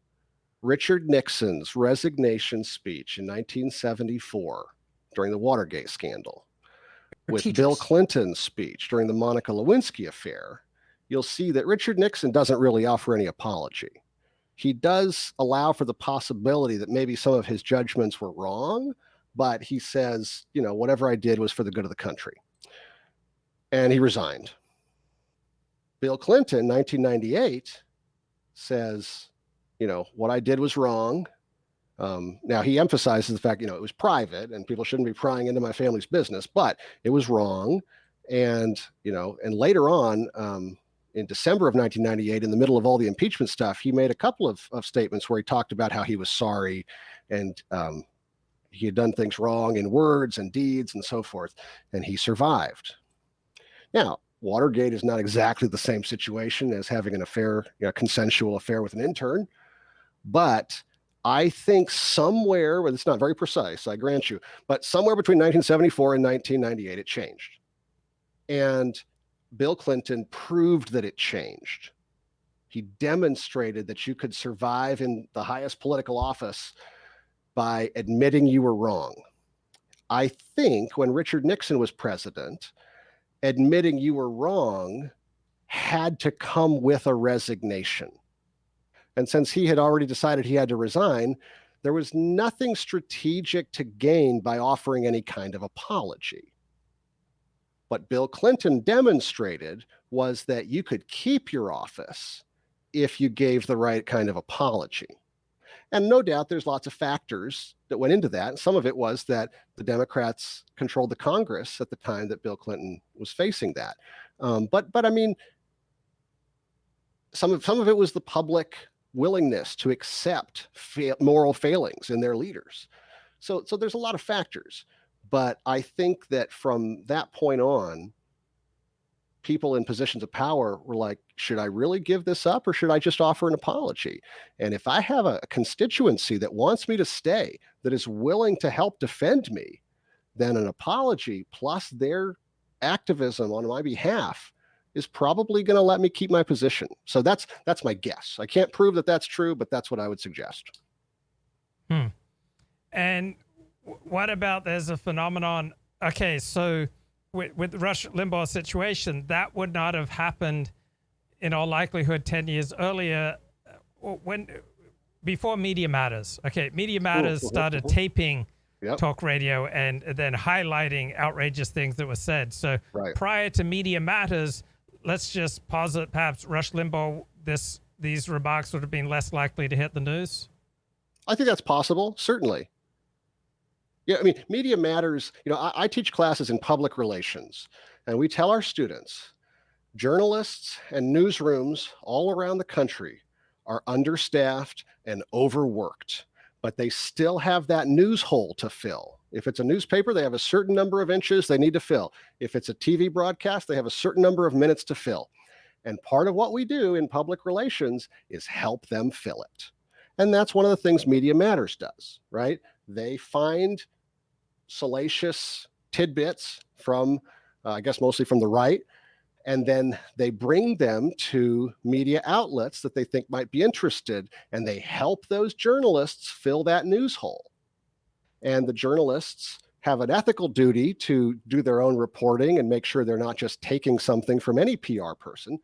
Richard Nixon's resignation speech in 1974 during the Watergate scandal with Bill Clinton's speech during the Monica Lewinsky affair, you'll see that Richard Nixon doesn't really offer any apology. He does allow for the possibility that maybe some of his judgments were wrong, but he says, whatever I did was for the good of the country. And he resigned. Bill Clinton, 1998, says, what I did was wrong. Now he emphasizes the fact, it was private and people shouldn't be prying into my family's business, but it was wrong. And, and later on, in December of 1998, in the middle of all the impeachment stuff, he made a couple of statements where he talked about how he was sorry and he had done things wrong in words and deeds and so forth, and he survived. Now, Watergate is not exactly the same situation as having an affair, consensual affair with an intern, but I think somewhere, well, it's not very precise, I grant you, but somewhere between 1974 and 1998, it changed. And Bill Clinton proved that it changed. He demonstrated that you could survive in the highest political office by admitting you were wrong. I think when Richard Nixon was president, admitting you were wrong had to come with a resignation. And since he had already decided he had to resign, there was nothing strategic to gain by offering any kind of apology. What Bill Clinton demonstrated was that you could keep your office if you gave the right kind of apology. And no doubt there's lots of factors that went into that. Some of it was that the Democrats controlled the Congress at the time that Bill Clinton was facing that. But I mean, some of it was the public willingness to accept moral failings in their leaders. So there's a lot of factors. But I think that from that point on, people in positions of power were like, should I really give this up or should I just offer an apology? And if I have a constituency that wants me to stay, that is willing to help defend me, then an apology plus their activism on my behalf is probably going to let me keep my position. So that's my guess. I can't prove that that's true, but that's what I would suggest. And what about, there's a phenomenon, okay, so with the Rush Limbaugh situation, that would not have happened in all likelihood 10 years earlier, before Media Matters. Okay, Media Matters started taping talk radio and then highlighting outrageous things that were said. So prior to Media Matters, let's just posit perhaps Rush Limbaugh, these remarks would have been less likely to hit the news? I think that's possible, certainly. Yeah, I mean, Media Matters, I teach classes in public relations, and we tell our students, journalists and newsrooms all around the country are understaffed and overworked, but they still have that news hole to fill. If it's a newspaper, they have a certain number of inches they need to fill. If it's a TV broadcast, they have a certain number of minutes to fill. And part of what we do in public relations is help them fill it. And that's one of the things Media Matters does, right? They find salacious tidbits from, I guess, mostly from the right, and then they bring them to media outlets that they think might be interested, and they help those journalists fill that news hole. And the journalists have an ethical duty to do their own reporting and make sure they're not just taking something from any PR person,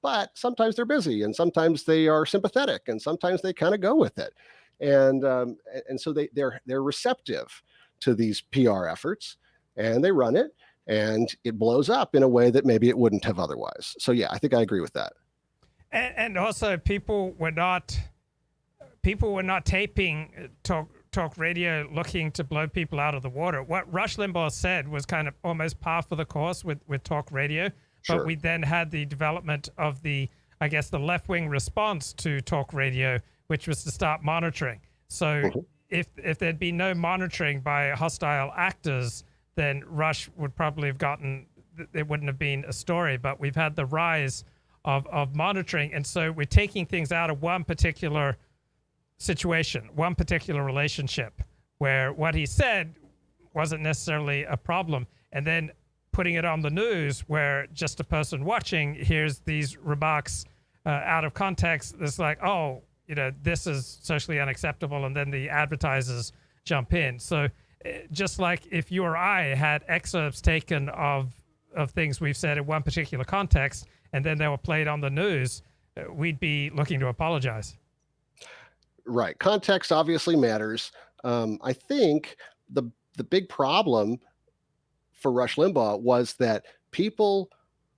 but sometimes they're busy, and sometimes they are sympathetic, and sometimes they kind of go with it. And so they're receptive to these PR efforts, and they run it, and it blows up in a way that maybe it wouldn't have otherwise. So yeah, I think I agree with that. And also people were not taping talk radio looking to blow people out of the water. What Rush Limbaugh said was kind of almost par for the course with talk radio. Sure. But we then had the development of the left-wing response to talk radio, which was to start monitoring. So if there'd been no monitoring by hostile actors, then Rush would probably have it wouldn't have been a story. But we've had the rise of monitoring. And so we're taking things out of one particular situation, one particular relationship, where what he said wasn't necessarily a problem. And then putting it on the news where just a person watching hears these remarks out of context. It's like, oh, this is socially unacceptable. And then the advertisers jump in. So just like if you or I had excerpts taken of things we've said in one particular context, and then they were played on the news, we'd be looking to apologize. Right. Context obviously matters. I think the big problem for Rush Limbaugh was that people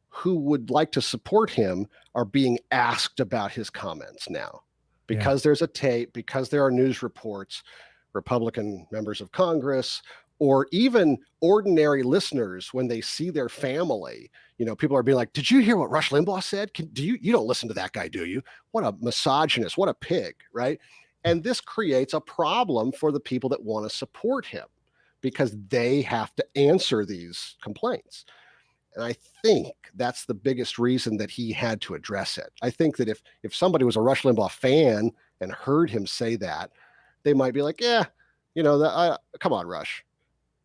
who would like to support him are being asked about his comments now because there's a tape, because there are news reports, Republican members of Congress, or even ordinary listeners when they see their family. People are being like, did you hear what Rush Limbaugh said? You don't listen to that guy, do you? What a misogynist, what a pig, right? And this creates a problem for the people that want to support him because they have to answer these complaints. And I think that's the biggest reason that he had to address it. I think that if somebody was a Rush Limbaugh fan and heard him say that, they might be like, yeah, come on, Rush.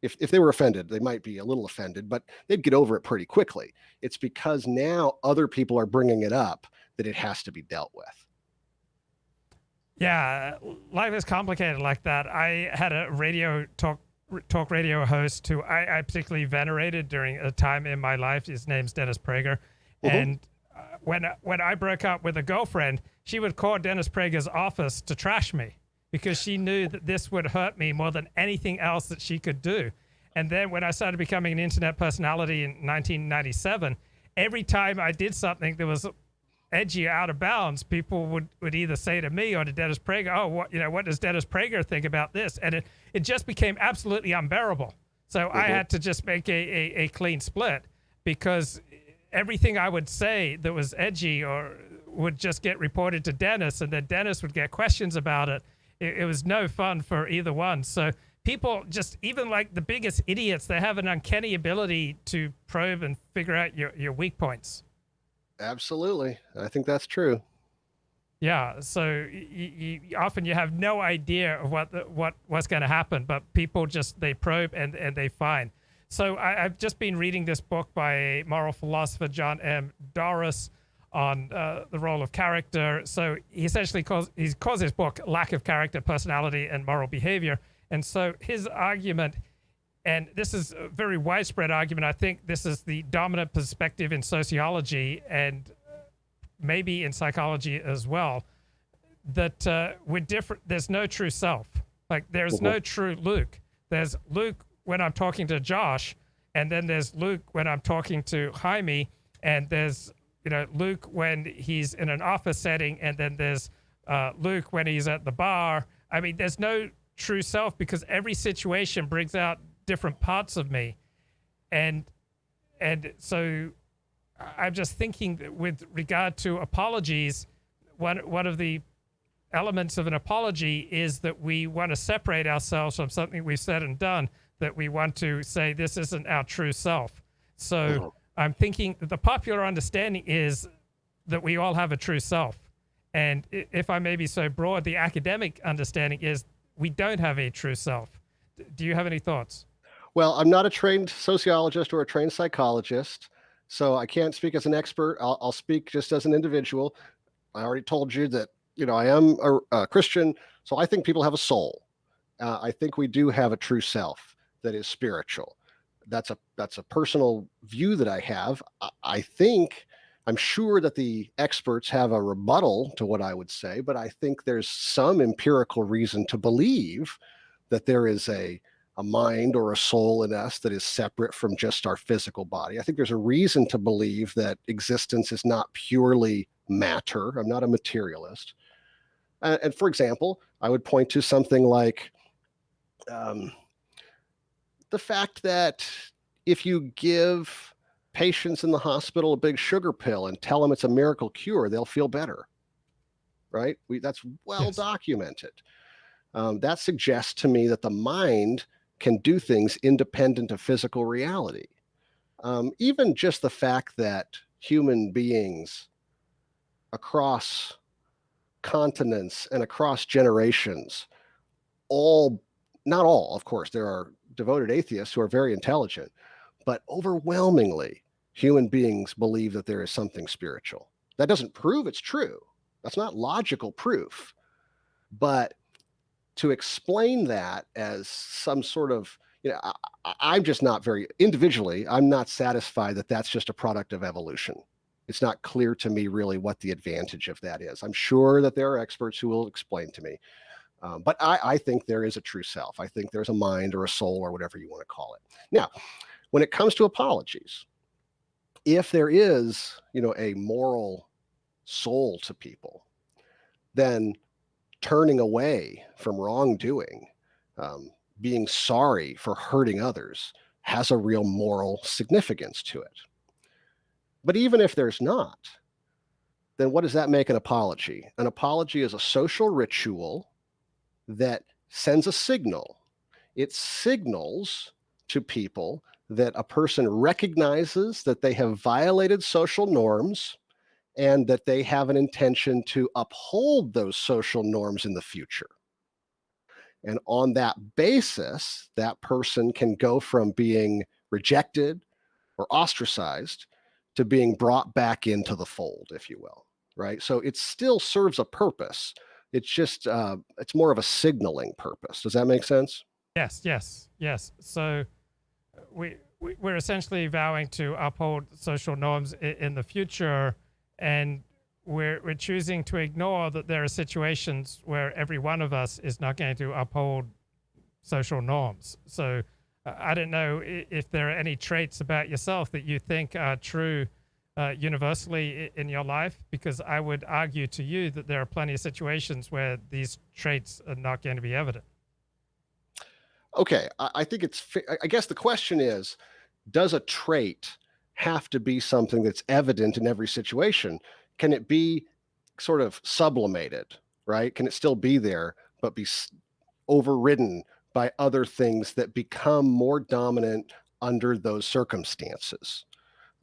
If they were offended, they might be a little offended, but they'd get over it pretty quickly. It's because now other people are bringing it up that it has to be dealt with. Yeah, life is complicated like that. I had a talk radio host who I particularly venerated during a time in my life. His name's Dennis Prager. And when I broke up with a girlfriend, she would call Dennis Prager's office to trash me because she knew that this would hurt me more than anything else that she could do. And then when I started becoming an internet personality in 1997, every time I did something that was edgy or out of bounds, people would either say to me or to Dennis Prager, oh, what does Dennis Prager think about this? And it just became absolutely unbearable. So I had to just make a clean split because everything I would say that was edgy or would just get reported to Dennis, and then Dennis would get questions about it. It was no fun for either one. So people just, even like the biggest idiots, they have an uncanny ability to probe and figure out your weak points. Absolutely. I think that's true. Yeah, so often you have no idea of what's going to happen, but people just, they probe and they find. So I've just been reading this book by moral philosopher John M. Doris on the role of character. So he essentially calls his book Lack of Character, Personality, and Moral Behavior. And so his argument, and this is a very widespread argument, I think this is the dominant perspective in sociology and maybe in psychology as well, that we're different. There's no true self. Like there's no true Luke. There's Luke when I'm talking to Josh, and then there's Luke when I'm talking to Jaime, and there's Luke when he's in an office setting, and then there's Luke when he's at the bar. I mean, there's no true self because every situation brings out different parts of me, and so I'm just thinking that with regard to apologies, one of the elements of an apology is that we want to separate ourselves from something we've said and done, that we want to say this isn't our true self. So I'm thinking that the popular understanding is that we all have a true self. And if I may be so broad, the academic understanding is we don't have a true self. Do you have any thoughts? Well, I'm not a trained sociologist or a trained psychologist, so I can't speak as an expert. I'll speak just as an individual. I already told you that, I am a Christian, so I think people have a soul. I think we do have a true self that is spiritual. That's a personal view that I have. I'm sure that the experts have a rebuttal to what I would say, but I think there's some empirical reason to believe that there is a mind or a soul in us that is separate from just our physical body. I think there's a reason to believe that existence is not purely matter. I'm not a materialist. And for example, I would point to something like the fact that if you give patients in the hospital a big sugar pill and tell them it's a miracle cure, they'll feel better, right? That's well documented. That suggests to me that the mind can do things independent of physical reality. Even just the fact that human beings across continents and across generations, not all, of course, there are devoted atheists who are very intelligent, but overwhelmingly, human beings believe that there is something spiritual. That doesn't prove it's true. That's not logical proof. But to explain that as some sort of, I'm just not individually, I'm not satisfied that that's just a product of evolution. It's not clear to me really what the advantage of that is. I'm sure that there are experts who will explain to me. But I think there is a true self. I think there's a mind or a soul or whatever you want to call it. Now, when it comes to apologies, if there is, a moral soul to people, then turning away from wrongdoing, being sorry for hurting others, has a real moral significance to it. But even if there's not, then what does that make an apology? An apology is a social ritual that sends a signal. It signals to people that a person recognizes that they have violated social norms and that they have an intention to uphold those social norms in the future. And on that basis, that person can go from being rejected or ostracized to being brought back into the fold, if you will, right? So it still serves a purpose. It's just, it's more of a signaling purpose. Does that make sense? Yes. So we're essentially vowing to uphold social norms in the future, and we're choosing to ignore that there are situations where every one of us is not going to uphold social norms. So I don't know if there are any traits about yourself that you think are true universally in your life, because I would argue to you that there are plenty of situations where these traits are not going to be evident. Okay, I think I guess the question is, does a trait have to be something that's evident in every situation? Can it be sort of sublimated, right? Can it still be there, but be overridden by other things that become more dominant under those circumstances.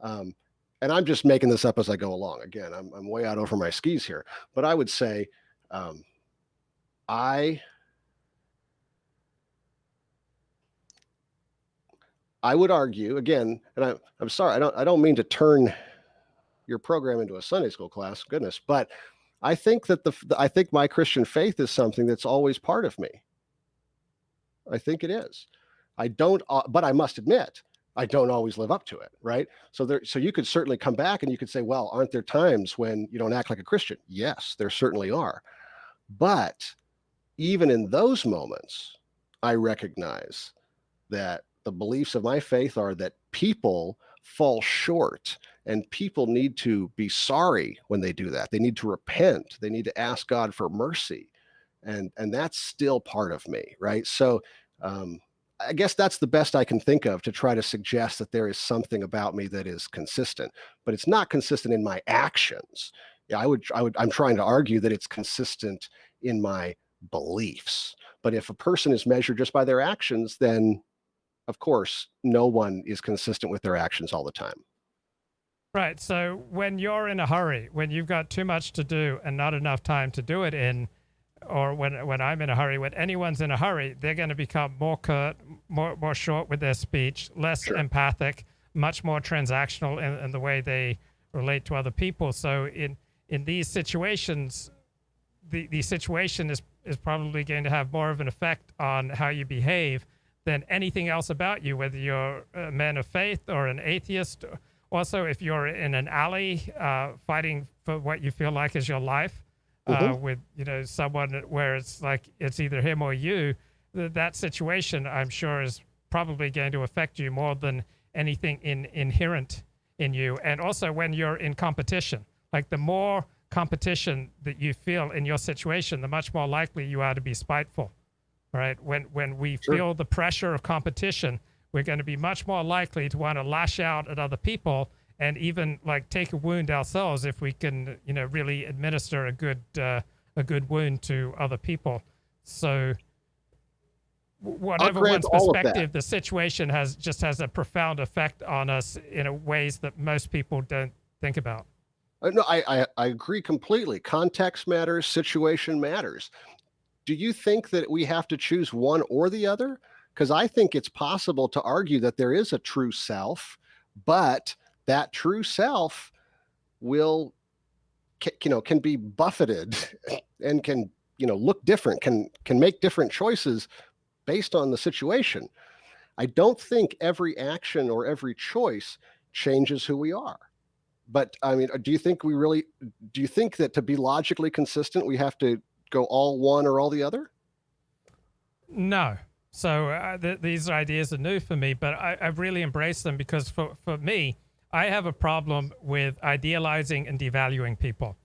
And I'm just making this up as I go along. Again, I'm way out over my skis here, but I would say I would argue again, and I'm sorry, I don't mean to turn your program into a Sunday school class, goodness, but I think that I think my Christian faith is something that's always part of me. I think it is. I don't, but I must admit, I don't always live up to it, right? So you could certainly come back and you could say, well, aren't there times when you don't act like a Christian? Yes, there certainly are. But even in those moments, I recognize that the beliefs of my faith are that people fall short and people need to be sorry when they do that. They need to repent. They need to ask God for mercy. And that's still part of me, right? So I guess that's the best I can think of to try to suggest that there is something about me that is consistent, but it's not consistent in my actions. Yeah, I'm trying to argue that it's consistent in my beliefs. But if a person is measured just by their actions, then of course, no one is consistent with their actions all the time. Right. So when you're in a hurry, when you've got too much to do and not enough time to do it in, or when I'm in a hurry, when anyone's in a hurry, they're going to become more curt, more short with their speech, less empathic, much more transactional in the way they relate to other people. So in these situations, the situation is probably going to have more of an effect on how you behave than anything else about you, whether you're a man of faith or an atheist. Also, if you're in an alley fighting for what you feel like is your life, with someone where it's like it's either him or you, that situation I'm sure is probably going to affect you more than anything inherent in you. And also when you're in competition, like the more competition that you feel in your situation, the much more likely you are to be spiteful. Right? When we feel the pressure of competition, we're going to be much more likely to want to lash out at other people and even like take a wound ourselves if we can, really administer a good wound to other people. So whatever one's perspective, the situation has a profound effect on us in ways that most people don't think about. No, I agree completely. Context matters, situation matters. Do you think that we have to choose one or the other? Because I think it's possible to argue that there is a true self, but that true self can be buffeted and can look different, can make different choices based on the situation. I don't think every action or every choice changes who we are. But I mean, do you think that to be logically consistent, we have to go all one or all the other? No. So these ideas are new for me, but I've really embraced them because for me, I have a problem with idealizing and devaluing people.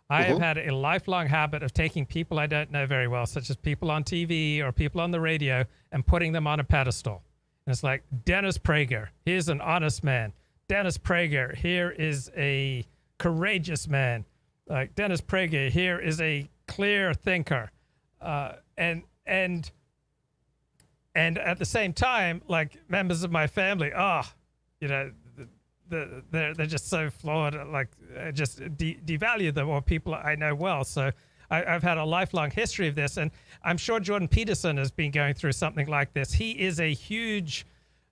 I have had a lifelong habit of taking people I don't know very well, such as people on TV or people on the radio, and putting them on a pedestal. And it's like, Dennis Prager, here's an honest man. Dennis Prager, here is a courageous man. Like Dennis Prager, here is a clear thinker. And at the same time, like members of my family, they're just so flawed, like just devalue them, or people I know well. So I've had a lifelong history of this, and I'm sure Jordan Peterson has been going through something like this. He is a huge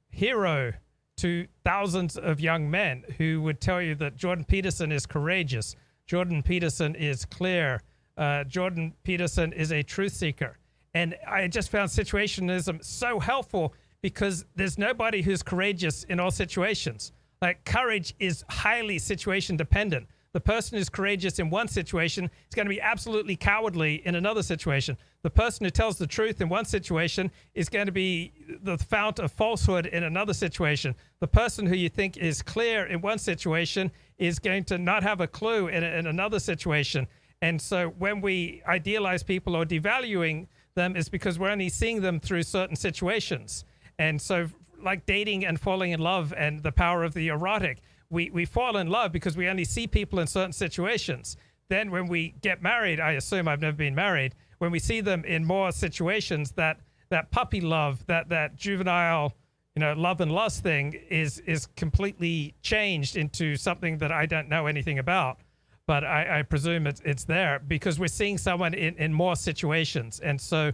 hero to thousands of young men who would tell you that Jordan Peterson is courageous, Jordan Peterson is clear, Jordan Peterson is a truth seeker. And I just found situationism so helpful because there's nobody who's courageous in all situations. Like courage is highly situation dependent. The person who's courageous in one situation is going to be absolutely cowardly in another situation. The person who tells the truth in one situation is going to be the fount of falsehood in another situation. The person who you think is clear in one situation is going to not have a clue in another situation. And so when we idealize people or devaluing them, is because we're only seeing them through certain situations. And so like dating and falling in love and the power of the erotic, we fall in love because we only see people in certain situations. Then when we get married, I assume I've never been married, when we see them in more situations that that puppy love, that juvenile, love and lust thing is completely changed into something that I don't know anything about. But I presume it's there because we're seeing someone in more situations. And so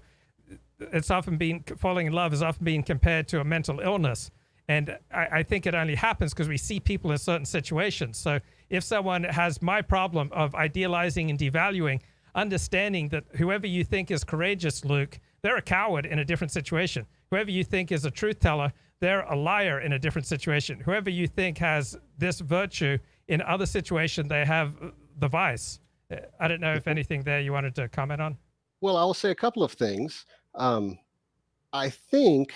it's often been, falling in love is often being compared to a mental illness. And I think it only happens because we see people in certain situations. So if someone has my problem of idealizing and devaluing, understanding that whoever you think is courageous, Luke, they're a coward in a different situation. Whoever you think is a truth teller, they're a liar in a different situation. Whoever you think has this virtue, in other situation, they have the vice. I don't know if anything there you wanted to comment on. Well, I'll say a couple of things. I think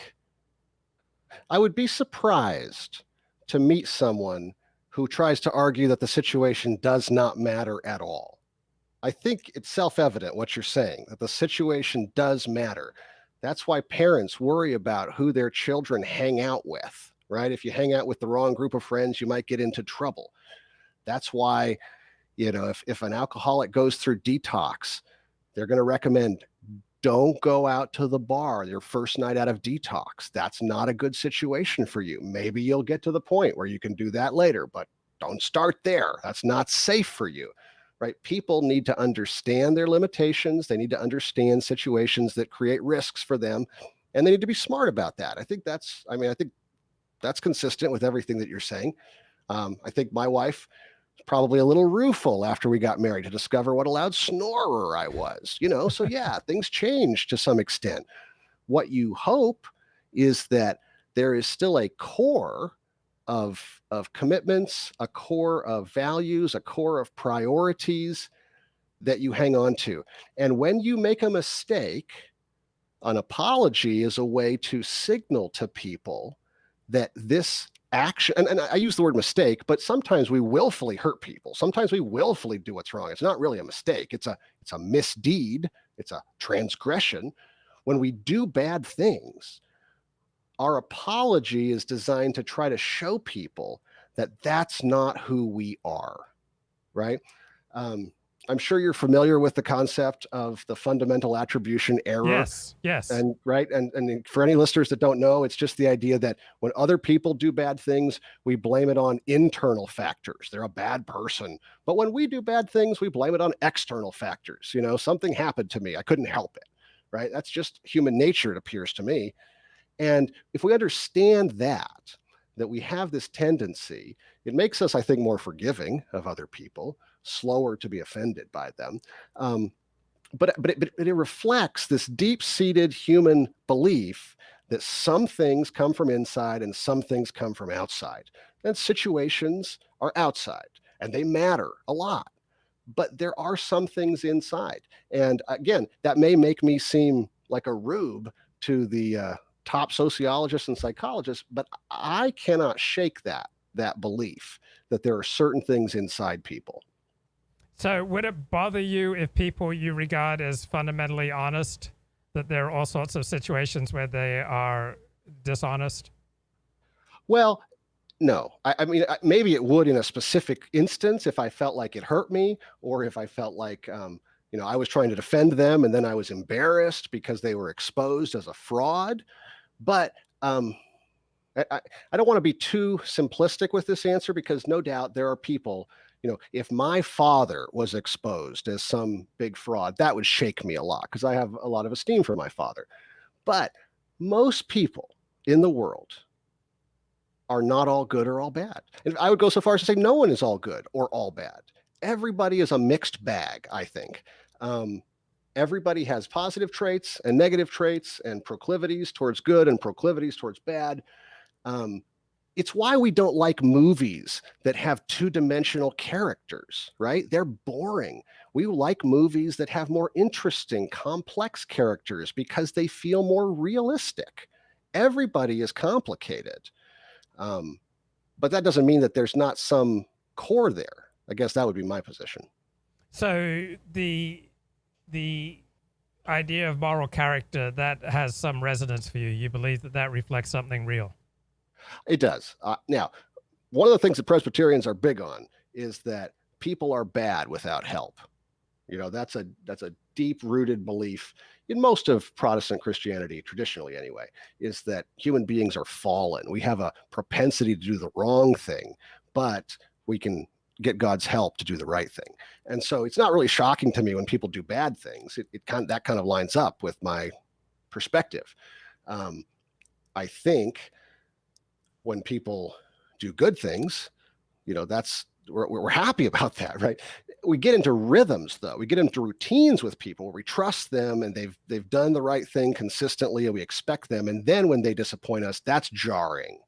I would be surprised to meet someone who tries to argue that the situation does not matter at all. I think it's self-evident what you're saying, that the situation does matter. That's why parents worry about who their children hang out with, right? If you hang out with the wrong group of friends, you might get into trouble. That's why, if an alcoholic goes through detox, they're going to recommend don't go out to the bar your first night out of detox. That's not a good situation for you. Maybe you'll get to the point where you can do that later, but don't start there. That's not safe for you, right? People need to understand their limitations. They need to understand situations that create risks for them, and they need to be smart about that. I think that's consistent with everything that you're saying. I think my wife probably a little rueful after we got married to discover what a loud snorer I was, so yeah, things changed to some extent. What you hope is that there is still a core of commitments, a core of values, a core of priorities that you hang on to. And when you make a mistake, an apology is a way to signal to people that this action, and I use the word mistake, but sometimes we willfully hurt people. Sometimes we willfully do what's wrong. It's not really a mistake. It's a misdeed. It's a transgression. When we do bad things, our apology is designed to try to show people that that's not who we are, right? I'm sure you're familiar with the concept of the fundamental attribution error. Yes. And right. And for any listeners that don't know, it's just the idea that when other people do bad things, we blame it on internal factors. They're a bad person. But when we do bad things, we blame it on external factors. Something happened to me. I couldn't help it. Right. That's just human nature, it appears to me. And if we understand that we have this tendency, it makes us, I think, more forgiving of other people, slower to be offended by them. But it reflects this deep-seated human belief that some things come from inside and some things come from outside. And situations are outside, and they matter a lot. But there are some things inside. And again, that may make me seem like a rube to the top sociologists and psychologists, but I cannot shake that belief that there are certain things inside people. So would it bother you if people you regard as fundamentally honest, that there are all sorts of situations where they are dishonest? Well, no. I mean, maybe it would in a specific instance if I felt like it hurt me, or if I felt like, I was trying to defend them and then I was embarrassed because they were exposed as a fraud. But I don't want to be too simplistic with this answer, because no doubt there are people, if my father was exposed as some big fraud, that would shake me a lot because I have a lot of esteem for my father. But most people in the world are not all good or all bad. And I would go so far as to say no one is all good or all bad. Everybody is a mixed bag, I think. Everybody has positive traits and negative traits and proclivities towards good and proclivities towards bad. It's why we don't like movies that have two-dimensional characters, right? They're boring. We like movies that have more interesting, complex characters because they feel more realistic. Everybody is complicated. But that doesn't mean that there's not some core there. I guess that would be my position. So the idea of moral character, that has some resonance for you. You believe that reflects something real. It does. Now, one of the things that Presbyterians are big on is that people are bad without help. That's a deep-rooted belief in most of Protestant Christianity, traditionally anyway, is that human beings are fallen. We have a propensity to do the wrong thing, but we can get God's help to do the right thing. And so it's not really shocking to me when people do bad things. That kind of lines up with my perspective. I think when people do good things, we're happy about that, right? We get into rhythms, though. We get into routines with people where we trust them and they've done the right thing consistently, and we expect them. And then when they disappoint us, that's jarring.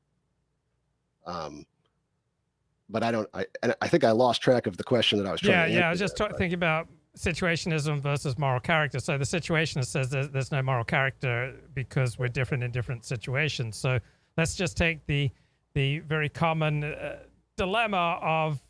But I think I lost track of the question that I was trying to answer. Yeah. I was just thinking about situationism versus moral character. So the situationist says there's no moral character because we're different in different situations. So let's just take the very common dilemma of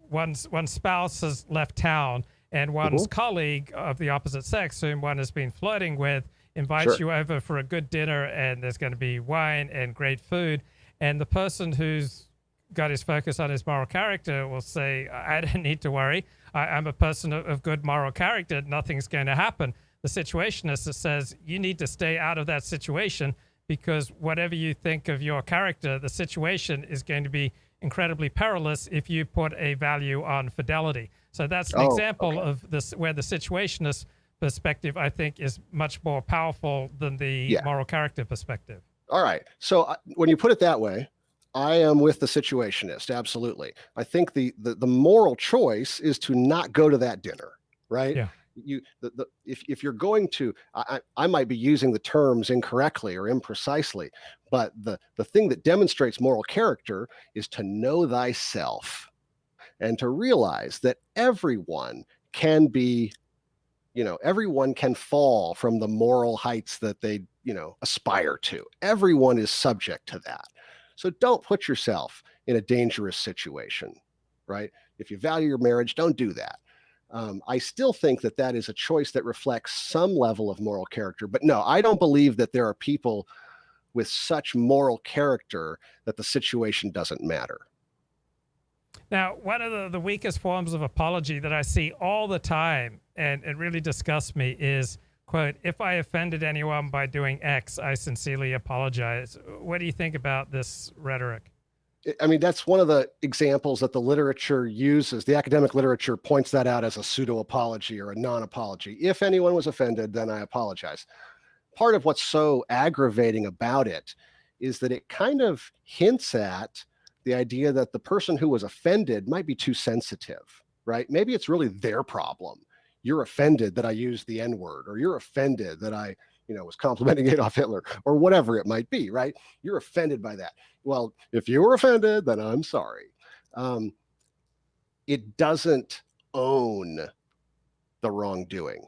one's spouse has left town and one's colleague of the opposite sex, whom one has been flirting with, invites you over for a good dinner, and there's going to be wine and great food. And the person who's got his focus on his moral character will say, I don't need to worry. I'm a person of good moral character. Nothing's going to happen. The situationist says, you need to stay out of that situation, because whatever you think of your character, the situation is going to be incredibly perilous if you put a value on fidelity. So that's an example of this, where the situationist perspective, I think, is much more powerful than the moral character perspective. All right. So when you put it that way, I am with the situationist. Absolutely. I think the moral choice is to not go to that dinner, right? Yeah. If you're going to, I might be using the terms incorrectly or imprecisely, but the thing that demonstrates moral character is to know thyself and to realize that everyone can be, everyone can fall from the moral heights that they, aspire to. Everyone is subject to that. So don't put yourself in a dangerous situation, right? If you value your marriage, don't do that. I still think that is a choice that reflects some level of moral character. But no, I don't believe that there are people with such moral character that the situation doesn't matter. Now, one of the weakest forms of apology that I see all the time, and it really disgusts me, is, quote, if I offended anyone by doing X, I sincerely apologize. What do you think about this rhetoric? I mean, that's one of the examples that the literature uses. The academic literature points that out as a pseudo-apology or a non-apology. If anyone was offended, then I apologize. Part of what's so aggravating about it is that it kind of hints at the idea that the person who was offended might be too sensitive, right? Maybe it's really their problem. You're offended that I used the N-word, or you're offended that I was complimenting Adolf Hitler, or whatever it might be, right? You're offended by that. Well, if you were offended, then I'm sorry. It doesn't own the wrongdoing.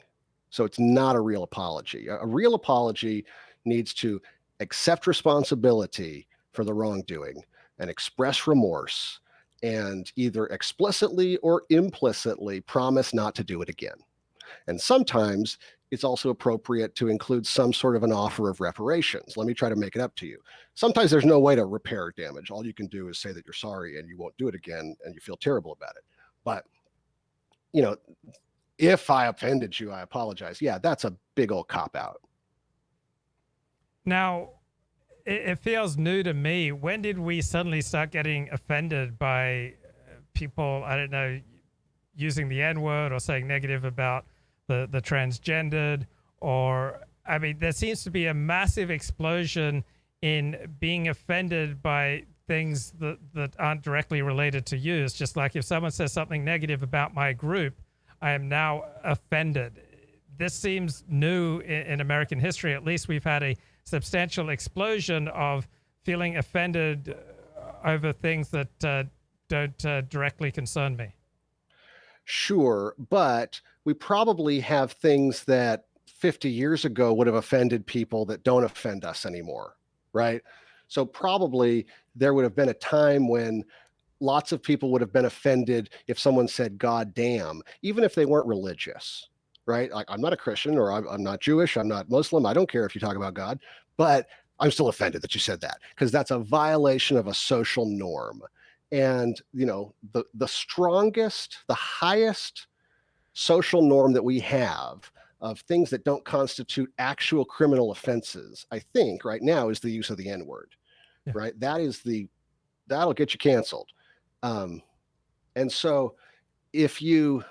So it's not a real apology. A real apology needs to accept responsibility for the wrongdoing and express remorse, and either explicitly or implicitly promise not to do it again. And sometimes it's also appropriate to include some sort of an offer of reparations. Let me try to make it up to you. Sometimes there's no way to repair damage. All you can do is say that you're sorry and you won't do it again, and you feel terrible about it. But, if I offended you, I apologize. Yeah, that's a big old cop-out. Now, it feels new to me. When did we suddenly start getting offended by people, I don't know, using the N-word or saying negative about the transgendered? Or, I mean, there seems to be a massive explosion in being offended by things that aren't directly related to you. It's just like if someone says something negative about my group, I am now offended. This seems new in American history. At least we've had a substantial explosion of feeling offended over things that don't directly concern me. Sure, but we probably have things that 50 years ago would have offended people that don't offend us anymore, right? So probably there would have been a time when lots of people would have been offended if someone said "God damn," even if they weren't religious, right? Like, I'm not a Christian, or I'm not Jewish, I'm not Muslim, I don't care if you talk about God, but I'm still offended that you said that, because that's a violation of a social norm. And, the strongest, the highest social norm that we have of things that don't constitute actual criminal offenses, I think right now, is the use of the N-word, right? That'll get you canceled. And so if you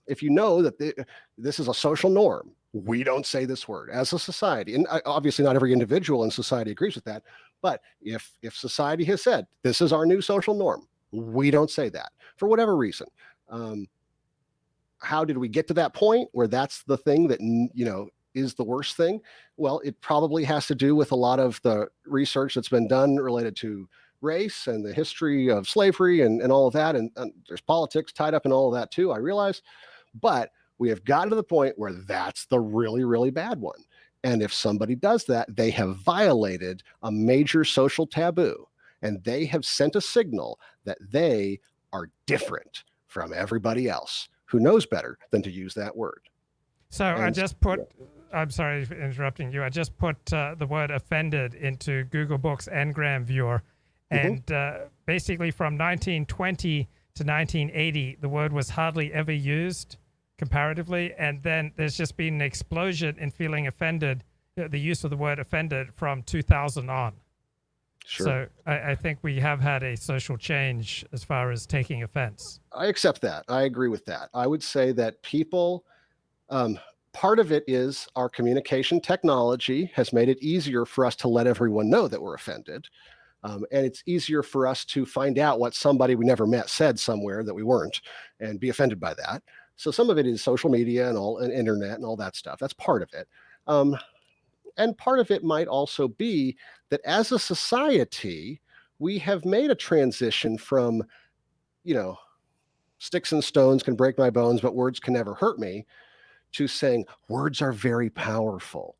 know that this is a social norm, we don't say this word as a society, and obviously not every individual in society agrees with that, but if society has said this is our new social norm, we don't say that for whatever reason. How did we get to that point where that's the thing that, is the worst thing? Well, it probably has to do with a lot of the research that's been done related to race and the history of slavery and all of that. And there's politics tied up in all of that too, I realize. But we have gotten to the point where that's the really, really bad one. And if somebody does that, they have violated a major social taboo, and they have sent a signal that they are different from everybody else who knows better than to use that word. So I just put, I'm sorry for interrupting you. I just put the word offended into Google Books NGram viewer. And basically from 1920 to 1980, the word was hardly ever used comparatively. And then there's just been an explosion in feeling offended, the use of the word offended from 2000 on. Sure. So I think we have had a social change as far as taking offense. I accept that. I agree with that. I would say that people, part of it is our communication technology has made it easier for us to let everyone know that we're offended. And it's easier for us to find out what somebody we never met said somewhere that we weren't and be offended by that. So some of it is social media and internet and all that stuff. That's part of it. And part of it might also be that as a society, we have made a transition from, sticks and stones can break my bones, but words can never hurt me, to saying words are very powerful.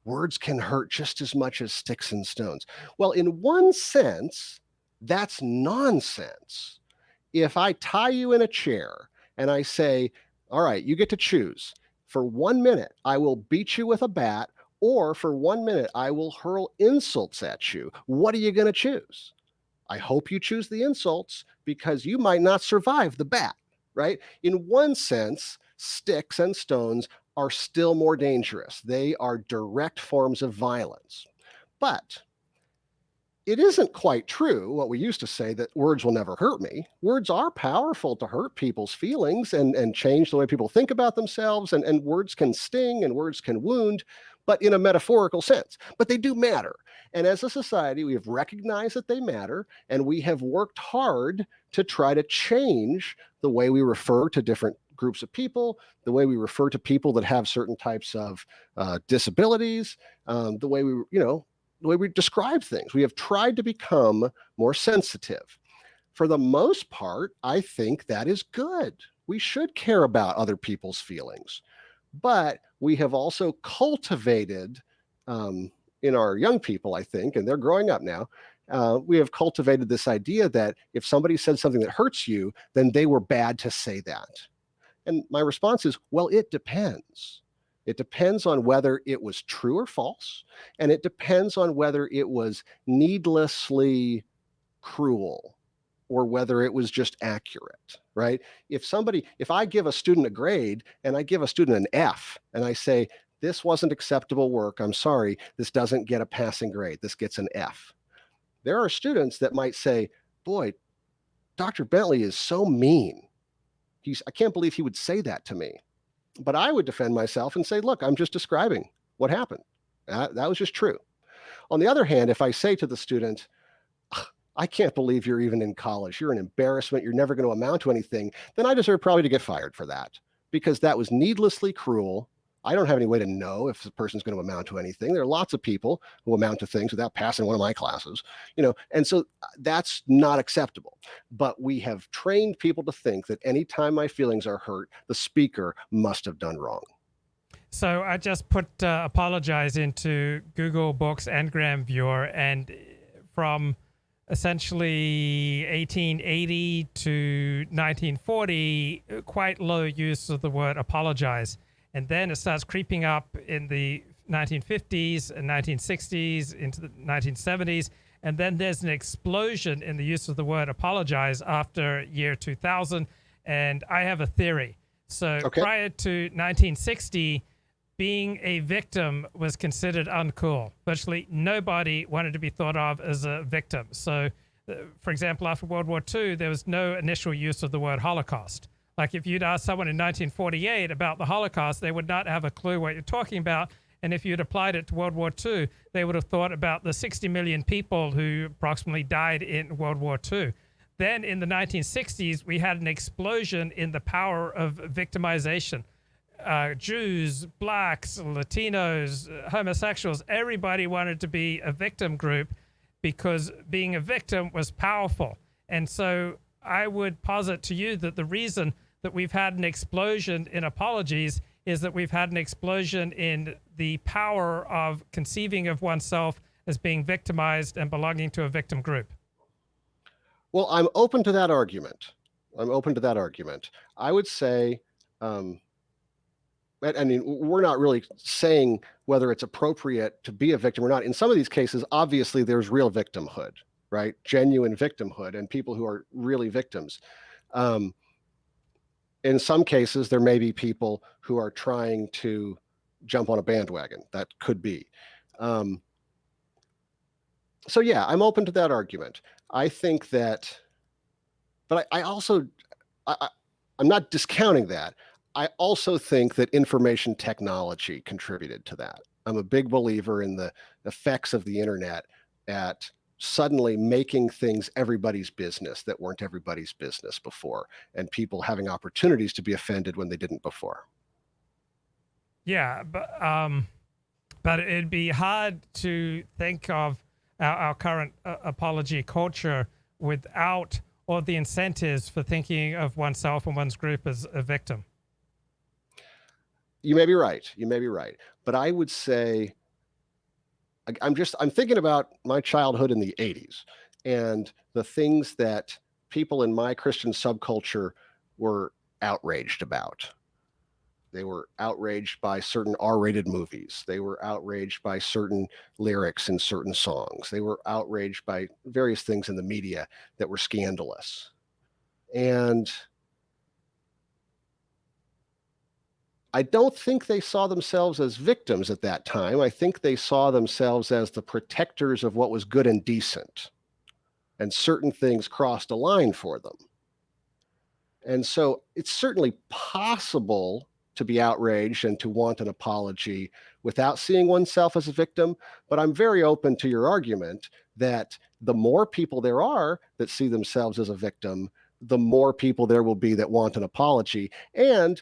Words can hurt just as much as sticks and stones. Well, in one sense, that's nonsense. If I tie you in a chair and I say, all right, you get to choose. For 1 minute, I will beat you with a bat, or for 1 minute, I will hurl insults at you. What are you going to choose? I hope you choose the insults because you might not survive the bat, right? In one sense, sticks and stones are still more dangerous. They are direct forms of violence. But it isn't quite true what we used to say, that words will never hurt me. Words are powerful to hurt people's feelings and change the way people think about themselves. And words can sting and words can wound, but in a metaphorical sense. But they do matter. And as a society, we have recognized that they matter, and we have worked hard to try to change the way we refer to different groups of people, the way we refer to people that have certain types of disabilities, the way we describe things. We have tried to become more sensitive. For the most part, I think that is good. We should care about other people's feelings. But we have also cultivated in our young people, I think, and they're growing up now, we have cultivated this idea that if somebody said something that hurts you, then they were bad to say that. And my response is, well, it depends. It depends on whether it was true or false, and it depends on whether it was needlessly cruel or whether it was just accurate, right? If I give a student a grade and I give a student an F and I say, this wasn't acceptable work, I'm sorry, this doesn't get a passing grade, this gets an F. There are students that might say, boy, Dr. Bentley is so mean. I can't believe he would say that to me. But I would defend myself and say, look, I'm just describing what happened. That was just true. On the other hand, if I say to the student, I can't believe you're even in college, you're an embarrassment, you're never going to amount to anything, then I deserve probably to get fired for that, because that was needlessly cruel. I don't have any way to know if the person's going to amount to anything. There are lots of people who amount to things without passing one of my classes, and so that's not acceptable. But we have trained people to think that anytime my feelings are hurt, the speaker must have done wrong. So I just put apologize into Google Books NGram viewer, and from essentially 1880 to 1940, quite low use of the word apologize. And then it starts creeping up in the 1950s and 1960s into the 1970s. And then there's an explosion in the use of the word apologize after year 2000. And I have a theory. So prior to 1960, being a victim was considered uncool. Virtually nobody wanted to be thought of as a victim. So, for example, after World War II, there was no initial use of the word Holocaust. Like if you'd asked someone in 1948 about the Holocaust, they would not have a clue what you're talking about. And if you'd applied it to World War II, they would have thought about the 60 million people who approximately died in World War II. Then in the 1960s, we had an explosion in the power of victimization. Jews, blacks, Latinos, homosexuals, everybody wanted to be a victim group because being a victim was powerful. And so I would posit to you that the reason that we've had an explosion in apologies is that we've had an explosion in the power of conceiving of oneself as being victimized and belonging to a victim group. Well, I'm open to that argument. I would say, I mean, we're not really saying whether it's appropriate to be a victim or not. In some of these cases, obviously, there's real victimhood, right? Genuine victimhood and people who are really victims. In some cases, there may be people who are trying to jump on a bandwagon. That could be. So yeah, I'm open to that argument. I think that, but I also, I'm not discounting that. I also think that information technology contributed to that. I'm a big believer in the effects of the internet at suddenly making things everybody's business that weren't everybody's business before, and people having opportunities to be offended when they didn't before. Yeah, but it'd be hard to think of our current apology culture without all the incentives for thinking of oneself and one's group as a victim. You may be right. But I would say, I'm thinking about my childhood in the 80s and the things that people in my Christian subculture were outraged about. They were outraged by certain R-rated movies. They were outraged by certain lyrics in certain songs. They were outraged by various things in the media that were scandalous. And I don't think they saw themselves as victims at that time. I think they saw themselves as the protectors of what was good and decent. And certain things crossed a line for them. And so it's certainly possible to be outraged and to want an apology without seeing oneself as a victim. But I'm very open to your argument that the more people there are that see themselves as a victim, the more people there will be that want an apology. And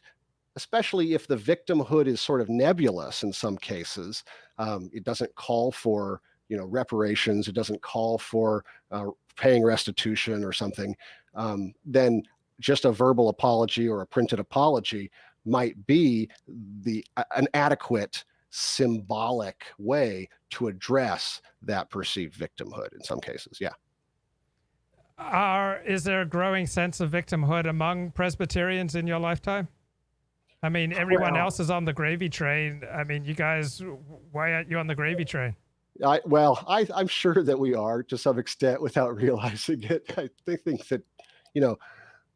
especially if the victimhood is sort of nebulous in some cases, it doesn't call for, reparations, it doesn't call for paying restitution or something, then just a verbal apology or a printed apology might be an adequate symbolic way to address that perceived victimhood in some cases. Yeah. Is there a growing sense of victimhood among Presbyterians in your lifetime? I mean, everyone else is on the gravy train. I mean, you guys, why aren't you on the gravy train? I'm sure that we are to some extent without realizing it. I think that,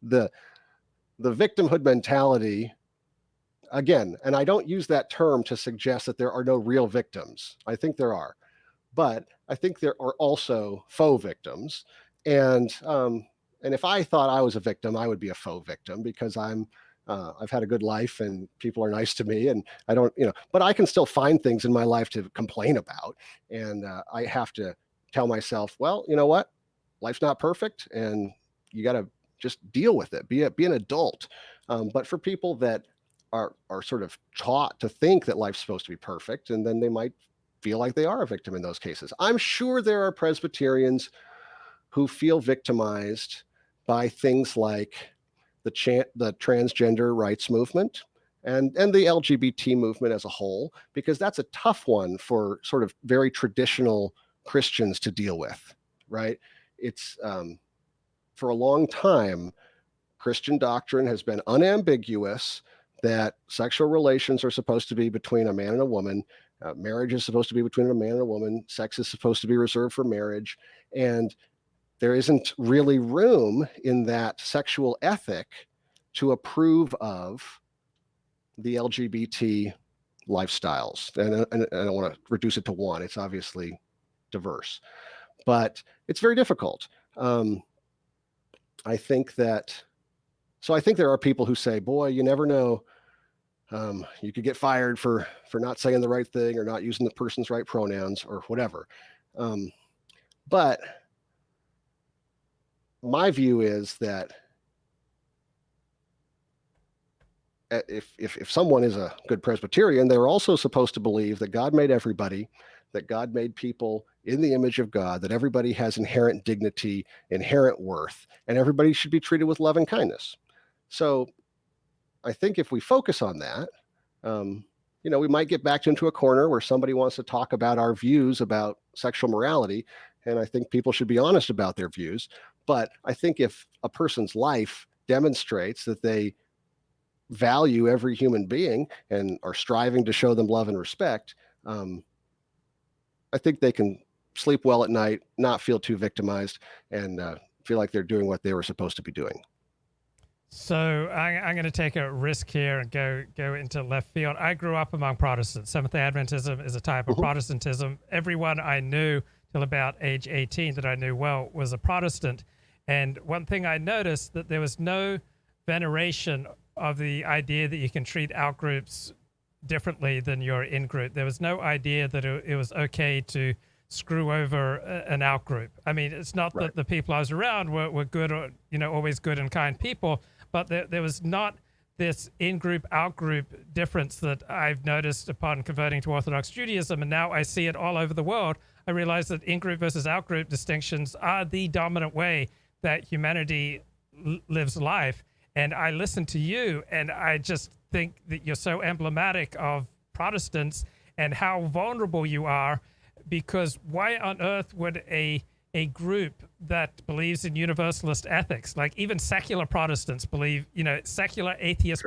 the victimhood mentality, again, and I don't use that term to suggest that there are no real victims. I think there are, but I think there are also faux victims. And if I thought I was a victim, I would be a faux victim because I've had a good life and people are nice to me, and I don't, but I can still find things in my life to complain about. And I have to tell myself, well, you know what? Life's not perfect and you got to just deal with it, be an adult. But for people that are sort of taught to think that life's supposed to be perfect, and then they might feel like they are a victim in those cases. I'm sure there are Presbyterians who feel victimized by things like the transgender rights movement and the LGBT movement as a whole, because that's a tough one for sort of very traditional Christians to deal with, right? It's for a long time, Christian doctrine has been unambiguous that sexual relations are supposed to be between a man and a woman. Marriage is supposed to be between a man and a woman. Sex is supposed to be reserved for marriage. And there isn't really room in that sexual ethic to approve of the LGBT lifestyles. And I don't want to reduce it to one. It's obviously diverse, but it's very difficult. I think there are people who say, boy, you never know. You could get fired for not saying the right thing or not using the person's right pronouns or whatever. But my view is that if someone is a good Presbyterian, they're also supposed to believe that God made everybody, that God made people in the image of God, that everybody has inherent dignity, inherent worth, and everybody should be treated with love and kindness. So I think if we focus on that, we might get backed into a corner where somebody wants to talk about our views about sexual morality. And I think people should be honest about their views. But I think if a person's life demonstrates that they value every human being and are striving to show them love and respect, I think they can sleep well at night, not feel too victimized, and feel like they're doing what they were supposed to be doing. So I'm going to take a risk here and go into left field. I grew up among Protestants. Seventh-day Adventism is a type of Protestantism. Everyone I knew till about age 18 that I knew well was a Protestant. And one thing I noticed, that there was no veneration of the idea that you can treat outgroups differently than your in-group. There was no idea that it was okay to screw over an outgroup. I mean, it's not that the people I was around were good or, always good and kind people, but there was not this in-group, out-group difference that I've noticed upon converting to Orthodox Judaism, and now I see it all over the world. I realize that in-group versus out-group distinctions are the dominant way that humanity lives life. And I listen to you, and I just think that you're so emblematic of Protestants and how vulnerable you are, because why on earth would a group that believes in universalist ethics, like even secular Protestants believe, secular atheist,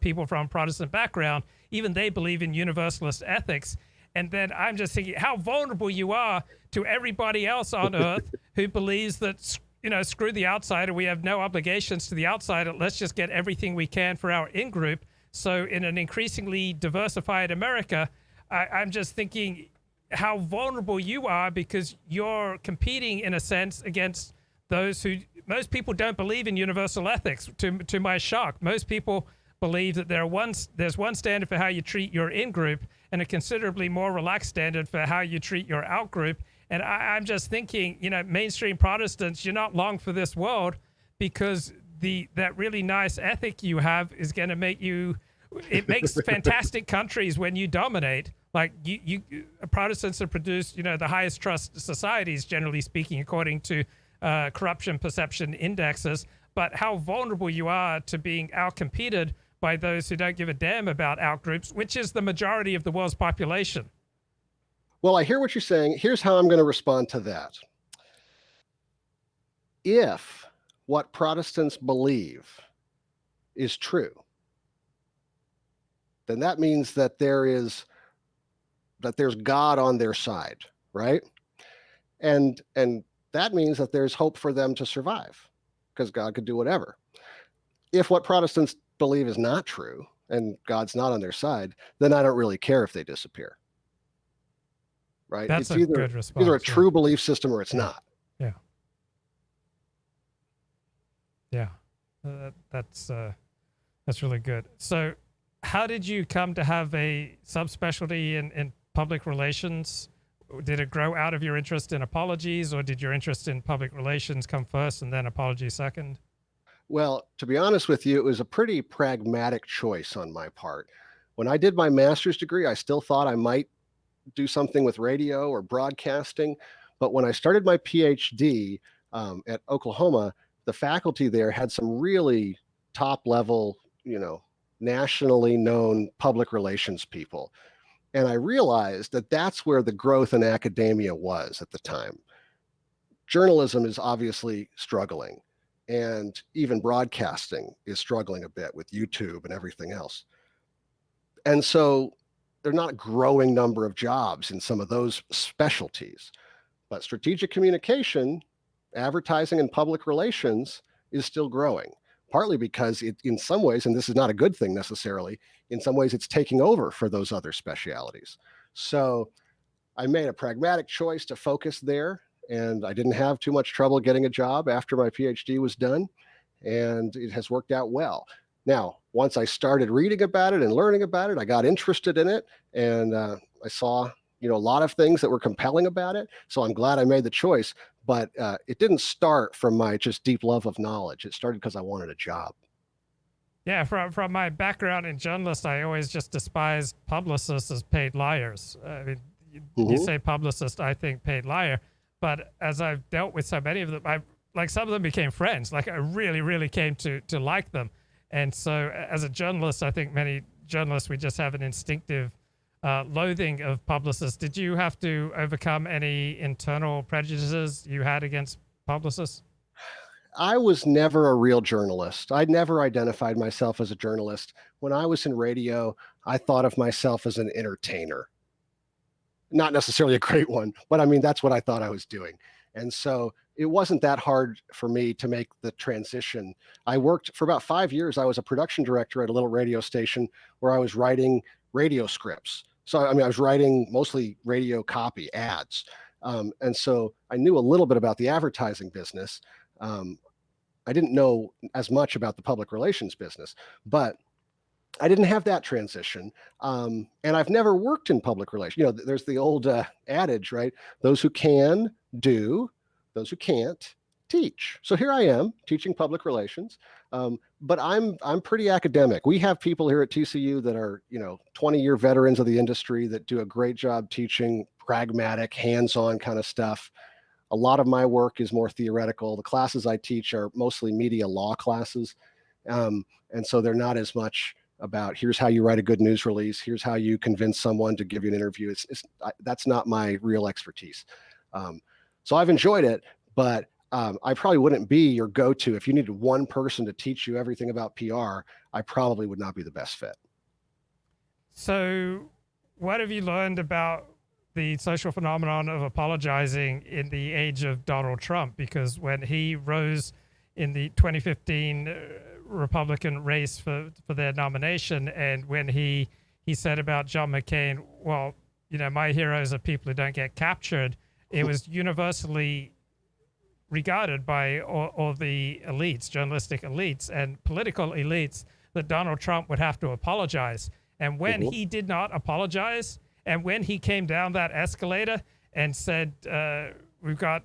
people from Protestant background, even they believe in universalist ethics. And then I'm just thinking how vulnerable you are to everybody else on earth who believes that, screw the outsider. We have no obligations to the outsider. Let's just get everything we can for our in-group. So in an increasingly diversified America, I'm just thinking how vulnerable you are, because you're competing in a sense against those who, most people don't believe in universal ethics, to my shock. Most people believe that there's one standard for how you treat your in-group and a considerably more relaxed standard for how you treat your out-group. And I'm just thinking, mainstream Protestants, you're not long for this world, because that really nice ethic you have is going to make you, it makes fantastic countries when you dominate. Like you Protestants have produced, the highest trust societies, generally speaking, according to corruption perception indexes. But how vulnerable you are to being outcompeted by those who don't give a damn about outgroups, which is the majority of the world's population. Well, I hear what you're saying. Here's how I'm going to respond to that. If what Protestants believe is true, then that means that there's God on their side, right? And that means that there's hope for them to survive, because God could do whatever. If what Protestants believe is not true and God's not on their side, then I don't really care if they disappear. Right? That's it's good response. Either a true belief system or it's not. Yeah. Yeah. That's really good. So how did you come to have a subspecialty in public relations? Did it grow out of your interest in apologies, or did your interest in public relations come first and then apology second? Well, to be honest with you, it was a pretty pragmatic choice on my part. When I did my master's degree, I still thought I might do something with radio or broadcasting. But when I started my PhD at Oklahoma, the faculty there had some really top level, nationally known public relations people. And I realized that that's where the growth in academia was at the time. Journalism is obviously struggling, and even broadcasting is struggling a bit with YouTube and everything else. And so there's not a growing number of jobs in some of those specialties, but strategic communication, advertising, and public relations is still growing. partly because in some ways, and this is not a good thing necessarily, in some ways it's taking over for those other specialities. So I made a pragmatic choice to focus there, and I didn't have too much trouble getting a job after my PhD was done, and it has worked out well. Now, once I started reading about it and learning about it, I got interested in it, and I saw a lot of things that were compelling about it. So I'm glad I made the choice, but it didn't start from my just deep love of knowledge. It started because I wanted a job. Yeah, from my background in journalists, I always just despised publicists as paid liars. I mean, you say publicist, I think paid liar, but as I've dealt with so many of them, some of them became friends. Like I really, really came to like them. And so as a journalist, I think many journalists, we just have an instinctive loathing of publicists. Did you have to overcome any internal prejudices you had against publicists? I was never a real journalist. I never identified myself as a journalist. When I was in radio, I thought of myself as an entertainer. Not necessarily a great one, but I mean, that's what I thought I was doing. And so it wasn't that hard for me to make the transition. I worked for about 5 years. I was a production director at a little radio station where I was writing radio scripts. So, I mean, I was writing mostly radio copy ads. And so I knew a little bit about the advertising business. I didn't know as much about the public relations business, but I didn't have that transition. And I've never worked in public relations. There's the old adage, right? Those who can do, those who can't teach. So here I am teaching public relations, but I'm pretty academic. We have people here at TCU that are 20-year veterans of the industry that do a great job teaching pragmatic, hands-on kind of stuff. A lot of my work is more theoretical. The classes I teach are mostly media law classes, and so they're not as much about here's how you write a good news release, here's how you convince someone to give you an interview. That's not my real expertise. So I've enjoyed it, but I probably wouldn't be your go-to. If you needed one person to teach you everything about PR, I probably would not be the best fit. So what have you learned about the social phenomenon of apologizing in the age of Donald Trump? Because when he rose in the 2015 Republican race for their nomination, and when he said about John McCain, well, my heroes are people who don't get captured, it was universally regarded by all the elites, journalistic elites and political elites, that Donald Trump would have to apologize. And when he did not apologize, and when he came down that escalator and said, we've got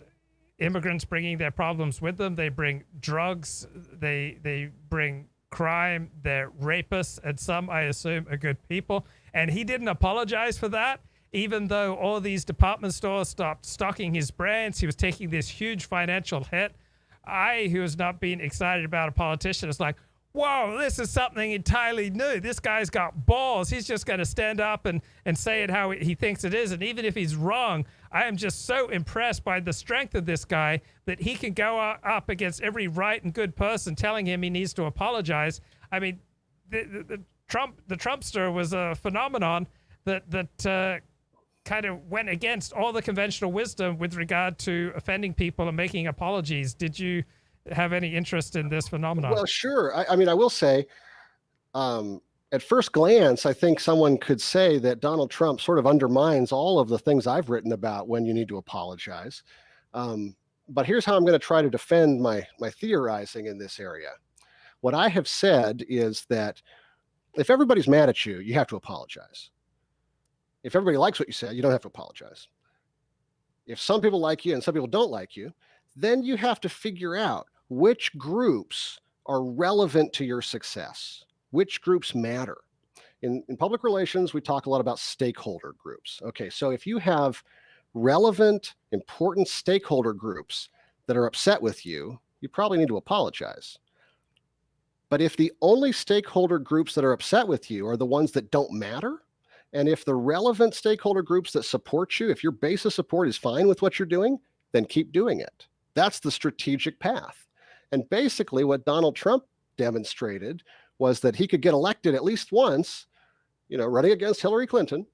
immigrants bringing their problems with them, they bring drugs, they bring crime, they're rapists, and some, I assume, are good people. And he didn't apologize for that, even though all these department stores stopped stocking his brands. He was taking this huge financial hit. I, who has not been excited about a politician, is like, whoa, this is something entirely new. This guy's got balls. He's just going to stand up and say it how he thinks it is. And even if he's wrong, I am just so impressed by the strength of this guy that he can go up against every right and good person telling him he needs to apologize. I mean, the Trumpster was a phenomenon that kind of went against all the conventional wisdom with regard to offending people and making apologies. Did you have any interest in this phenomenon? Well, sure. I mean, I will say, at first glance, I think someone could say that Donald Trump sort of undermines all of the things I've written about when you need to apologize. But here's how I'm going to try to defend my theorizing in this area. What I have said is that if everybody's mad at you, you have to apologize. If everybody likes what you said, you don't have to apologize. If some people like you and some people don't like you, then you have to figure out which groups are relevant to your success, which groups matter. In public relations, we talk a lot about stakeholder groups. Okay, so if you have relevant, important stakeholder groups that are upset with you, you probably need to apologize. But if the only stakeholder groups that are upset with you are the ones that don't matter, and if the relevant stakeholder groups that support you, if your base of support is fine with what you're doing, then keep doing it. That's the strategic path. And basically what Donald Trump demonstrated was that he could get elected at least once, running against Hillary Clinton,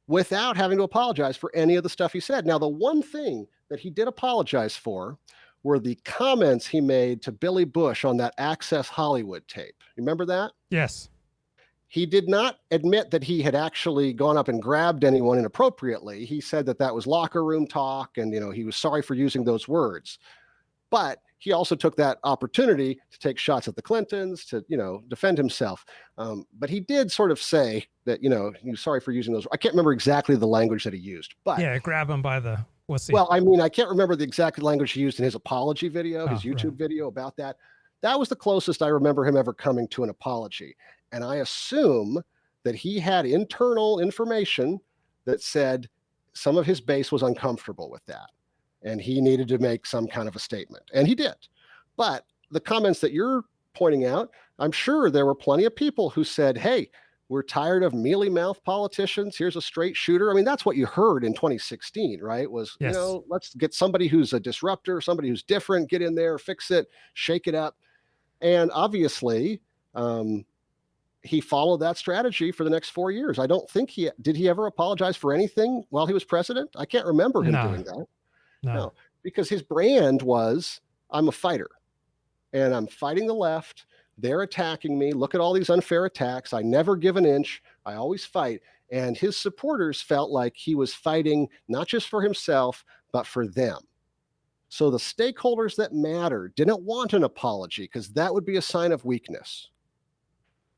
without having to apologize for any of the stuff he said. Now, the one thing that he did apologize for were the comments he made to Billy Bush on that Access Hollywood tape. Remember that? Yes. He did not admit that he had actually gone up and grabbed anyone inappropriately. He said that that was locker room talk, and he was sorry for using those words. But he also took that opportunity to take shots at the Clintons, to defend himself. But he did sort of say that he was sorry for using those. I can't remember exactly the language that he used, but yeah, grab him by the wussy. Well, I can't remember the exact language he used in his apology video, his YouTube video about that. That was the closest I remember him ever coming to an apology. And I assume that he had internal information that said some of his base was uncomfortable with that, and he needed to make some kind of a statement. And he did. But the comments that you're pointing out, I'm sure there were plenty of people who said, hey, we're tired of mealy-mouthed politicians. Here's a straight shooter. I mean, that's what you heard in 2016, right? Was, Yes. Let's get somebody who's a disruptor, somebody who's different, get in there, fix it, shake it up. And obviously, he followed that strategy for the next 4 years. I don't think did he ever apologize for anything while he was president? I can't remember him doing that. No, because his brand was, I'm a fighter and I'm fighting the left. They're attacking me. Look at all these unfair attacks. I never give an inch. I always fight. And his supporters felt like he was fighting not just for himself, but for them. So the stakeholders that matter didn't want an apology because that would be a sign of weakness.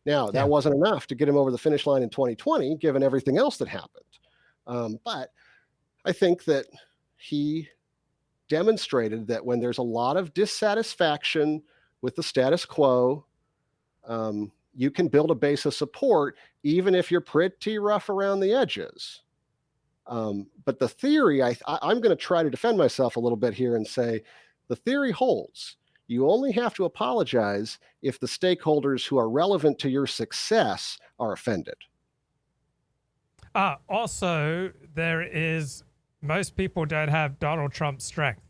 Now, that wasn't enough to get him over the finish line in 2020, given everything else that happened. But I think that he demonstrated that when there's a lot of dissatisfaction with the status quo, you can build a base of support, even if you're pretty rough around the edges. But the theory, I'm going to try to defend myself a little bit here and say the theory holds. You only have to apologize if the stakeholders who are relevant to your success are offended. Also, most people don't have Donald Trump's strength,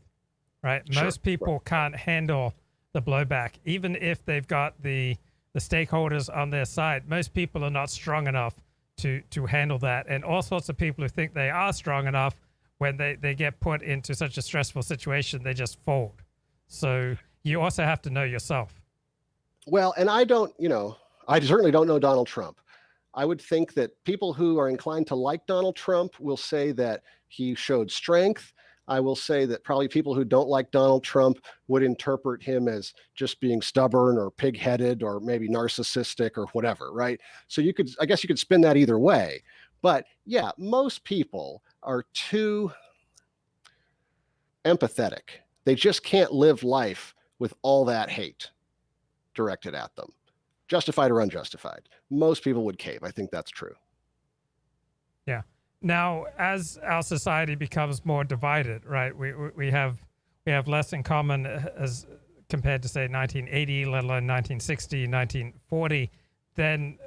right? Sure, most people can't handle the blowback, even if they've got the stakeholders on their side. Most people are not strong enough to handle that. And all sorts of people who think they are strong enough, when they get put into such a stressful situation, they just fold. So you also have to know yourself. Well, and I certainly don't know Donald Trump. I would think that people who are inclined to like Donald Trump will say that he showed strength. I will say that probably people who don't like Donald Trump would interpret him as just being stubborn or pig-headed or maybe narcissistic or whatever, right? So I guess you could spin that either way. But yeah, most people are too empathetic. They just can't live life with all that hate directed at them, justified or unjustified. Most people would cave. I think that's true. Yeah. Now, as our society becomes more divided, right, we have less in common as compared to, say, 1980, let alone 1960, 1940, then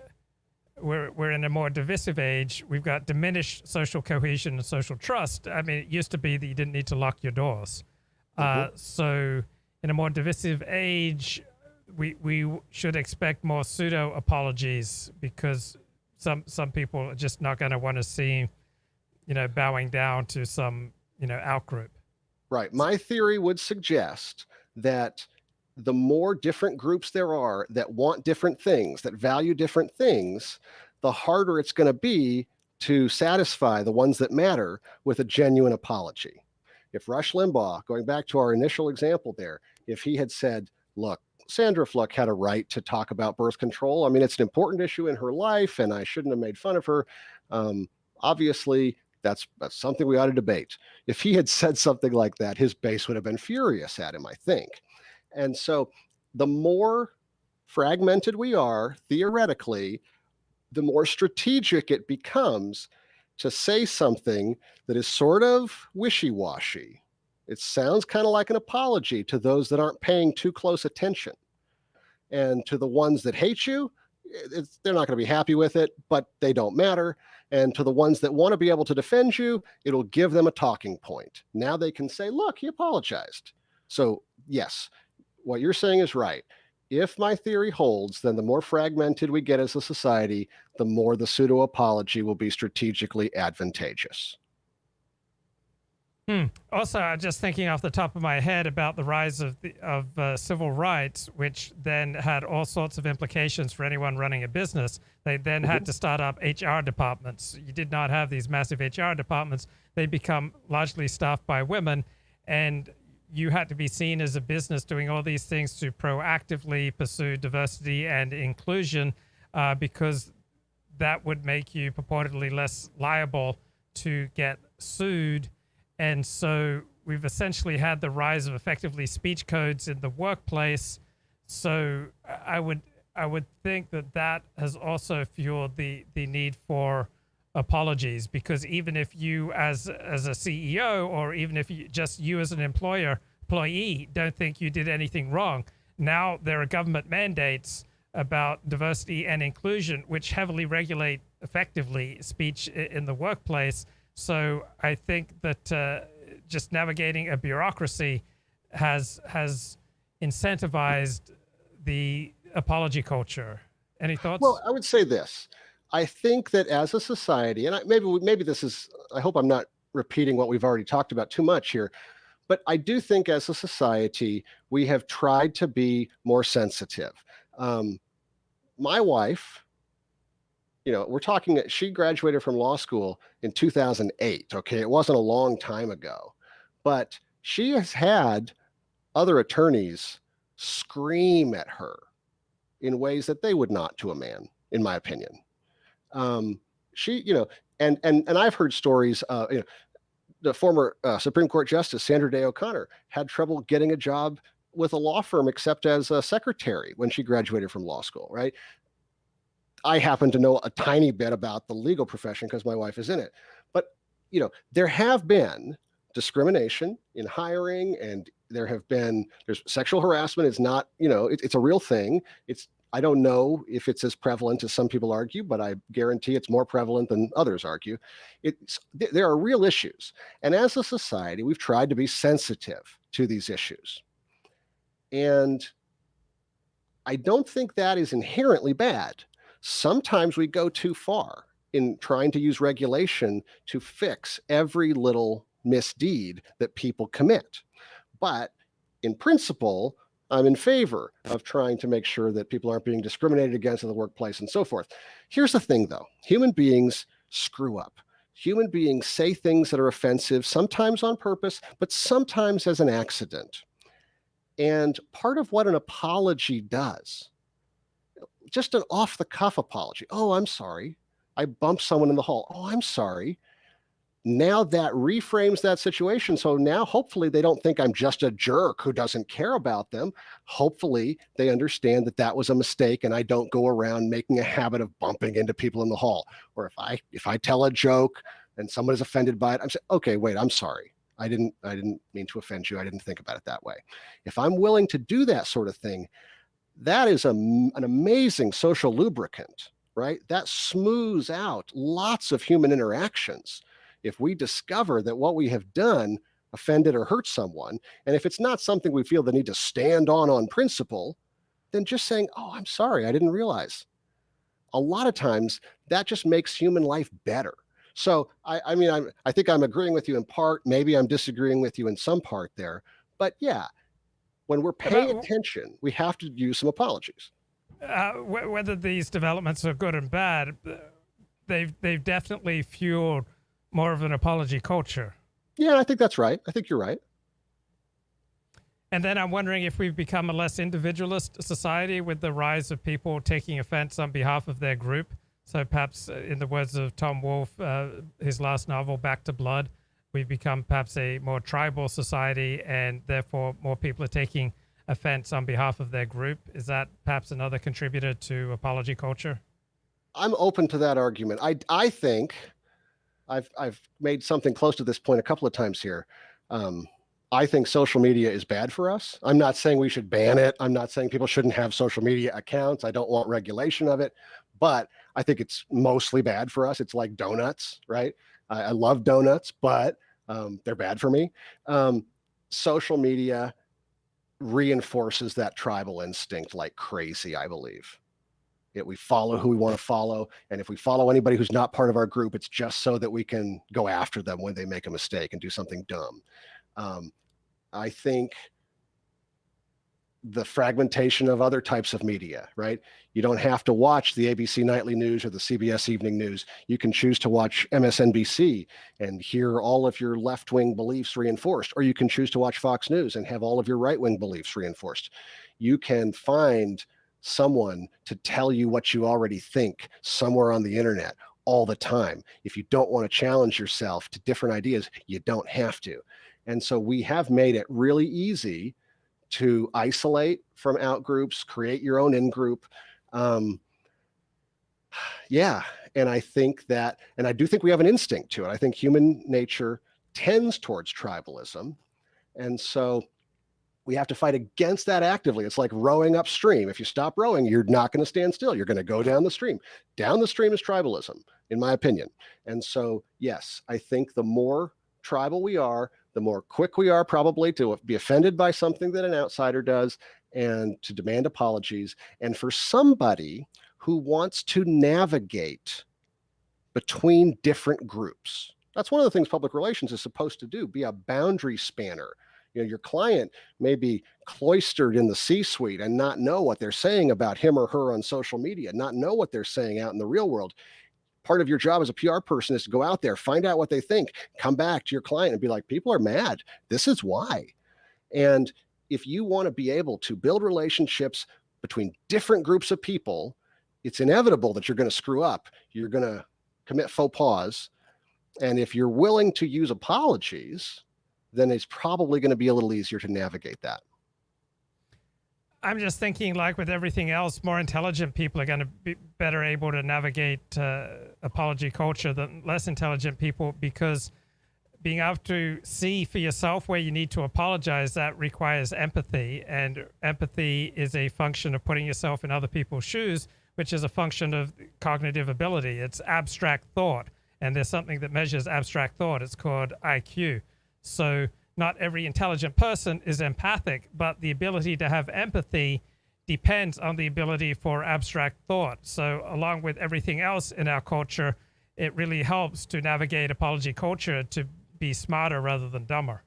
we're in a more divisive age. We've got diminished social cohesion and social trust. I mean, it used to be that you didn't need to lock your doors. So in a more divisive age, we should expect more pseudo-apologies, because some people are just not going to want to see, bowing down to some, outgroup. Right. My theory would suggest that the more different groups there are that want different things, that value different things, the harder it's going to be to satisfy the ones that matter with a genuine apology. If Rush Limbaugh, going back to our initial example there, if he had said, look, Sandra Fluke had a right to talk about birth control. I mean, it's an important issue in her life, and I shouldn't have made fun of her. Obviously, that's something we ought to debate. If he had said something like that, his base would have been furious at him, I think. And so the more fragmented we are, theoretically, the more strategic it becomes to say something that is sort of wishy-washy. It sounds kind of like an apology to those that aren't paying too close attention. And to the ones that hate you, they're not going to be happy with it, but they don't matter. And to the ones that want to be able to defend you, it'll give them a talking point. Now they can say, look, he apologized. So yes, what you're saying is right. If my theory holds, then the more fragmented we get as a society, the more the pseudo-apology will be strategically advantageous. Also, I'm just thinking off the top of my head about the rise of civil rights, which then had all sorts of implications for anyone running a business. They then had to start up HR departments. You did not have these massive HR departments. They become largely staffed by women, and you had to be seen as a business doing all these things to proactively pursue diversity and inclusion, because that would make you purportedly less liable to get sued. And so we've essentially had the rise of effectively speech codes in the workplace. So I would think that has also fueled the need for apologies, because even if you as a CEO, or even if you as an employee don't think you did anything wrong, now there are government mandates about diversity and inclusion which heavily regulate effectively speech in the workplace. So I think that just navigating a bureaucracy has incentivized the apology culture. Any thoughts? Well, I would say this. I think that as a society, and maybe this is, I hope I'm not repeating what we've already talked about too much here, but I do think as a society, we have tried to be more sensitive. My wife, we're talking, she graduated from law school in 2008. Okay. It wasn't a long time ago, but she has had other attorneys scream at her in ways that they would not to a man, in my opinion. She, and I've heard stories, the former Supreme Court Justice, Sandra Day O'Connor, had trouble getting a job with a law firm except as a secretary when she graduated from law school, right? I happen to know a tiny bit about the legal profession because my wife is in it. But, there have been discrimination in hiring, and there's sexual harassment. It's not, it's a real thing. I don't know if it's as prevalent as some people argue, but I guarantee it's more prevalent than others argue. There are real issues. And as a society, we've tried to be sensitive to these issues. And I don't think that is inherently bad. Sometimes we go too far in trying to use regulation to fix every little misdeed that people commit. But in principle, I'm in favor of trying to make sure that people aren't being discriminated against in the workplace and so forth. Here's the thing, though. Human beings screw up. Human beings say things that are offensive, sometimes on purpose, but sometimes as an accident. And part of what an apology does, just an off-the-cuff apology. Oh, I'm sorry. I bumped someone in the hall. Oh, I'm sorry. Now that reframes that situation. So now hopefully they don't think I'm just a jerk who doesn't care about them. Hopefully they understand that that was a mistake, and I don't go around making a habit of bumping into people in the hall. Or if I tell a joke and someone is offended by it, I'm saying, okay, wait, I'm sorry. I didn't mean to offend you. I didn't think about it that way. If I'm willing to do that sort of thing, that is an amazing social lubricant, right? That smooths out lots of human interactions. If we discover that what we have done offended or hurt someone, and if it's not something we feel the need to stand on principle, then just saying, oh, I'm sorry, I didn't realize. A lot of times that just makes human life better. So I think I'm agreeing with you in part. Maybe I'm disagreeing with you in some part there. But yeah, when we're paying attention, we have to use some apologies. Whether these developments are good and bad, they've definitely fueled more of an apology culture. Yeah, I think that's right. I think you're right. And then I'm wondering if we've become a less individualist society with the rise of people taking offense on behalf of their group. So perhaps, in the words of Tom Wolfe, his last novel, Back to Blood, we've become perhaps a more tribal society, and therefore more people are taking offense on behalf of their group. Is that perhaps another contributor to apology culture? I'm open to that argument. I think I've made something close to this point a couple of times here. I think social media is bad for us. I'm not saying we should ban it. I'm not saying people shouldn't have social media accounts. I don't want regulation of it, but I think it's mostly bad for us. It's like donuts, right? I love donuts, but they're bad for me. Social media reinforces that tribal instinct like crazy, I believe. We follow who we want to follow. And if we follow anybody who's not part of our group, it's just so that we can go after them when they make a mistake and do something dumb. I think the fragmentation of other types of media, right? You don't have to watch the ABC Nightly News or the CBS Evening News. You can choose to watch MSNBC and hear all of your left-wing beliefs reinforced, or you can choose to watch Fox News and have all of your right-wing beliefs reinforced. You can find someone to tell you what you already think somewhere on the internet all the time. If you don't want to challenge yourself to different ideas, you don't have to. And so we have made it really easy to isolate from out groups, create your own in group. Yeah. And I think that, and I do think we have an instinct to it. I think human nature tends towards tribalism. And so we have to fight against that actively. It's like rowing upstream. If you stop rowing, you're not going to stand still. You're going to go down the stream. Down the stream is tribalism, in my opinion. And so, yes, I think the more tribal we are, the more quick we are probably to be offended by something that an outsider does and to demand apologies. And for somebody who wants to navigate between different groups, that's one of the things public relations is supposed to do, be a boundary spanner. Your client may be cloistered in the C-suite and not know what they're saying about him or her on social media, not know what they're saying out in the real world. Part of your job as a PR person is to go out there, find out what they think, come back to your client and be like, people are mad. This is why. And if you want to be able to build relationships between different groups of people, it's inevitable that you're going to screw up. You're going to commit faux pas. And if you're willing to use apologies, then it's probably going to be a little easier to navigate that. I'm just thinking, like with everything else, more intelligent people are going to be better able to navigate apology culture than less intelligent people, because being able to see for yourself where you need to apologize, that requires empathy. And empathy is a function of putting yourself in other people's shoes, which is a function of cognitive ability. It's abstract thought. And there's something that measures abstract thought. It's called IQ. So not every intelligent person is empathic, but the ability to have empathy depends on the ability for abstract thought. So along with everything else in our culture, it really helps to navigate apology culture to be smarter rather than dumber.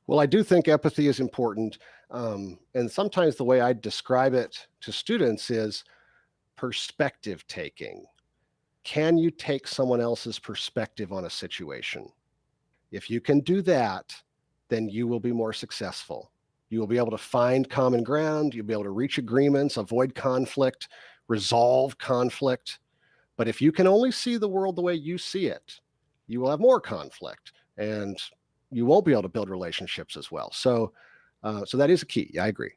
Well, I do think empathy is important. And sometimes the way I describe it to students is perspective taking. Can you take someone else's perspective on a situation? If you can do that, then you will be more successful. You will be able to find common ground. You'll be able to reach agreements, avoid conflict, resolve conflict. But if you can only see the world the way you see it, you will have more conflict and you won't be able to build relationships as well. So that is a key. Yeah, I agree.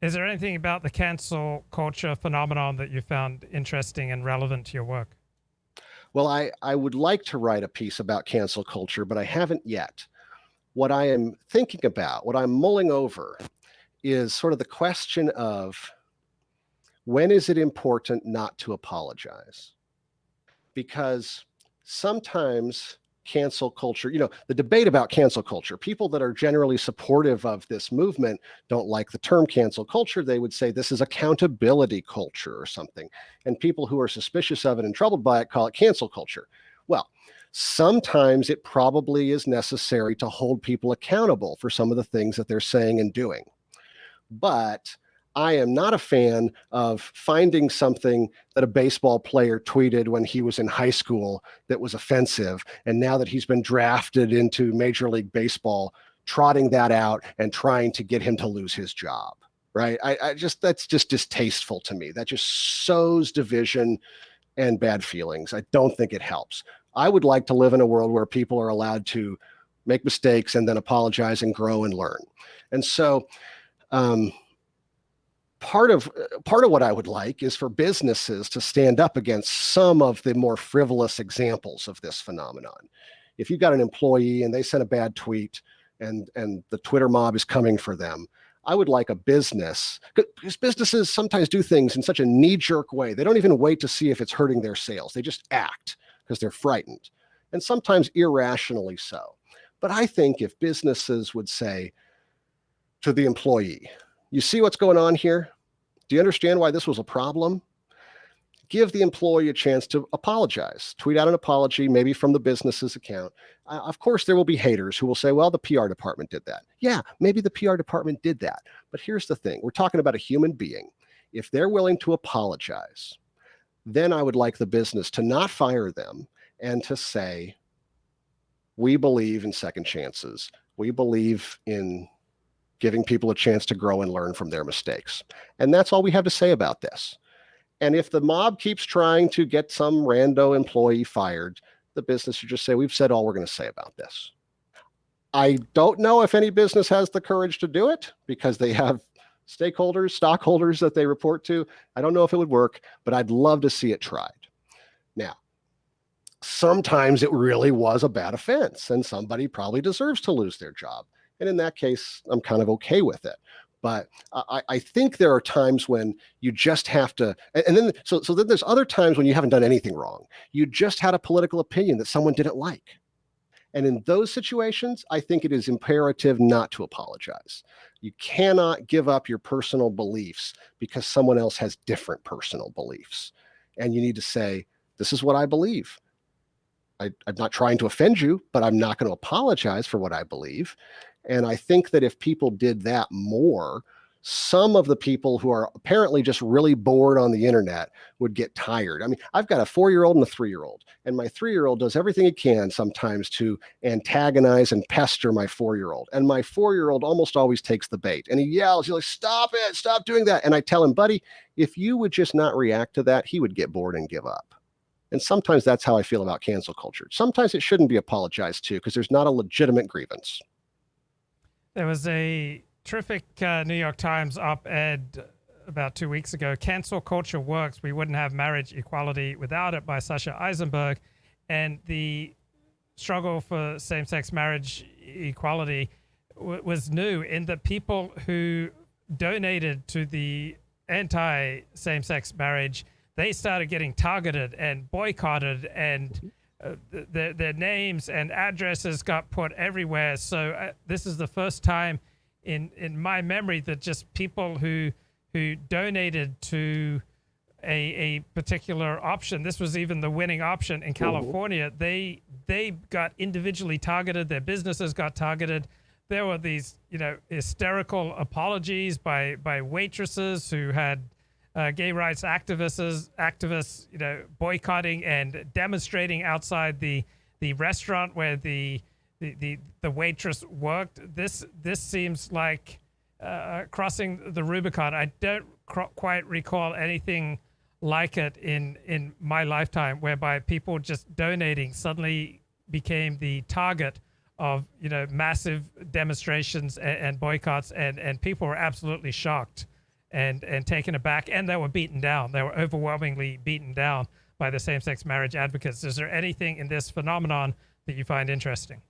Is there anything about the cancel culture phenomenon that you found interesting and relevant to your work? Well, I would like to write a piece about cancel culture, but I haven't yet. What I am thinking about, what I'm mulling over, is sort of the question of when is it important not to apologize? Because sometimes cancel culture, the debate about cancel culture, people that are generally supportive of this movement don't like the term cancel culture. They would say this is accountability culture or something. And people who are suspicious of it and troubled by it call it cancel culture. Well, sometimes it probably is necessary to hold people accountable for some of the things that they're saying and doing. But I am not a fan of finding something that a baseball player tweeted when he was in high school that was offensive. And now that he's been drafted into Major League Baseball, trotting that out and trying to get him to lose his job, right? That's just distasteful to me. That just sows division and bad feelings. I don't think it helps. I would like to live in a world where people are allowed to make mistakes and then apologize and grow and learn. And so, part of what I would like is for businesses to stand up against some of the more frivolous examples of this phenomenon. If you've got an employee and they sent a bad tweet and the Twitter mob is coming for them, I would like a business, because businesses sometimes do things in such a knee-jerk way. They don't even wait to see if it's hurting their sales. They just act because they're frightened, and sometimes irrationally so. But I think if businesses would say to the employee, you see what's going on here? Do you understand why this was a problem? Give the employee a chance to apologize. Tweet out an apology, maybe from the business's account. Of course, there will be haters who will say, well, the PR department did that. Yeah, maybe the PR department did that. But here's the thing. We're talking about a human being. If they're willing to apologize, then I would like the business to not fire them and to say, we believe in second chances. We believe in giving people a chance to grow and learn from their mistakes. And that's all we have to say about this. And if the mob keeps trying to get some rando employee fired, the business should just say, we've said all we're going to say about this. I don't know if any business has the courage to do it because they have stakeholders, stockholders that they report to. I don't know if it would work, but I'd love to see it tried. Now, sometimes it really was a bad offense and somebody probably deserves to lose their job. And in that case, I'm kind of okay with it. But I think there are times when you just have to, and then so then there's other times when you haven't done anything wrong. You just had a political opinion that someone didn't like. And in those situations, I think it is imperative not to apologize. You cannot give up your personal beliefs because someone else has different personal beliefs. And you need to say, this is what I believe. I'm not trying to offend you, but I'm not going to apologize for what I believe. And I think that if people did that more, some of the people who are apparently just really bored on the internet would get tired. I mean, I've got a 4-year-old and a 3-year-old, and my 3-year-old does everything he can sometimes to antagonize and pester my 4-year-old. And my 4-year-old almost always takes the bait and he yells, he's like, stop it, stop doing that. And I tell him, buddy, if you would just not react to that, he would get bored and give up. And sometimes that's how I feel about cancel culture. Sometimes it shouldn't be apologized to because there's not a legitimate grievance. There was a terrific New York Times op-ed about 2 weeks ago, Cancel Culture Works, We Wouldn't Have Marriage Equality Without It, by Sasha Eisenberg. And the struggle for same-sex marriage equality was new in that people who donated to the anti-same-sex marriage, they started getting targeted and boycotted, and their names and addresses got put everywhere. So this is the first time in my memory that just people who donated to a particular option, this was even the winning option in California, they got individually targeted, their businesses got targeted. There were these, hysterical apologies by waitresses who had gay rights activists, boycotting and demonstrating outside the restaurant where the waitress worked. This seems like crossing the Rubicon. I don't quite recall anything like it in my lifetime, whereby people just donating suddenly became the target of massive demonstrations and boycotts, and people were absolutely shocked and taken aback, and they were beaten down. They were overwhelmingly beaten down by the same-sex marriage advocates. Is there anything in this phenomenon that you find interesting?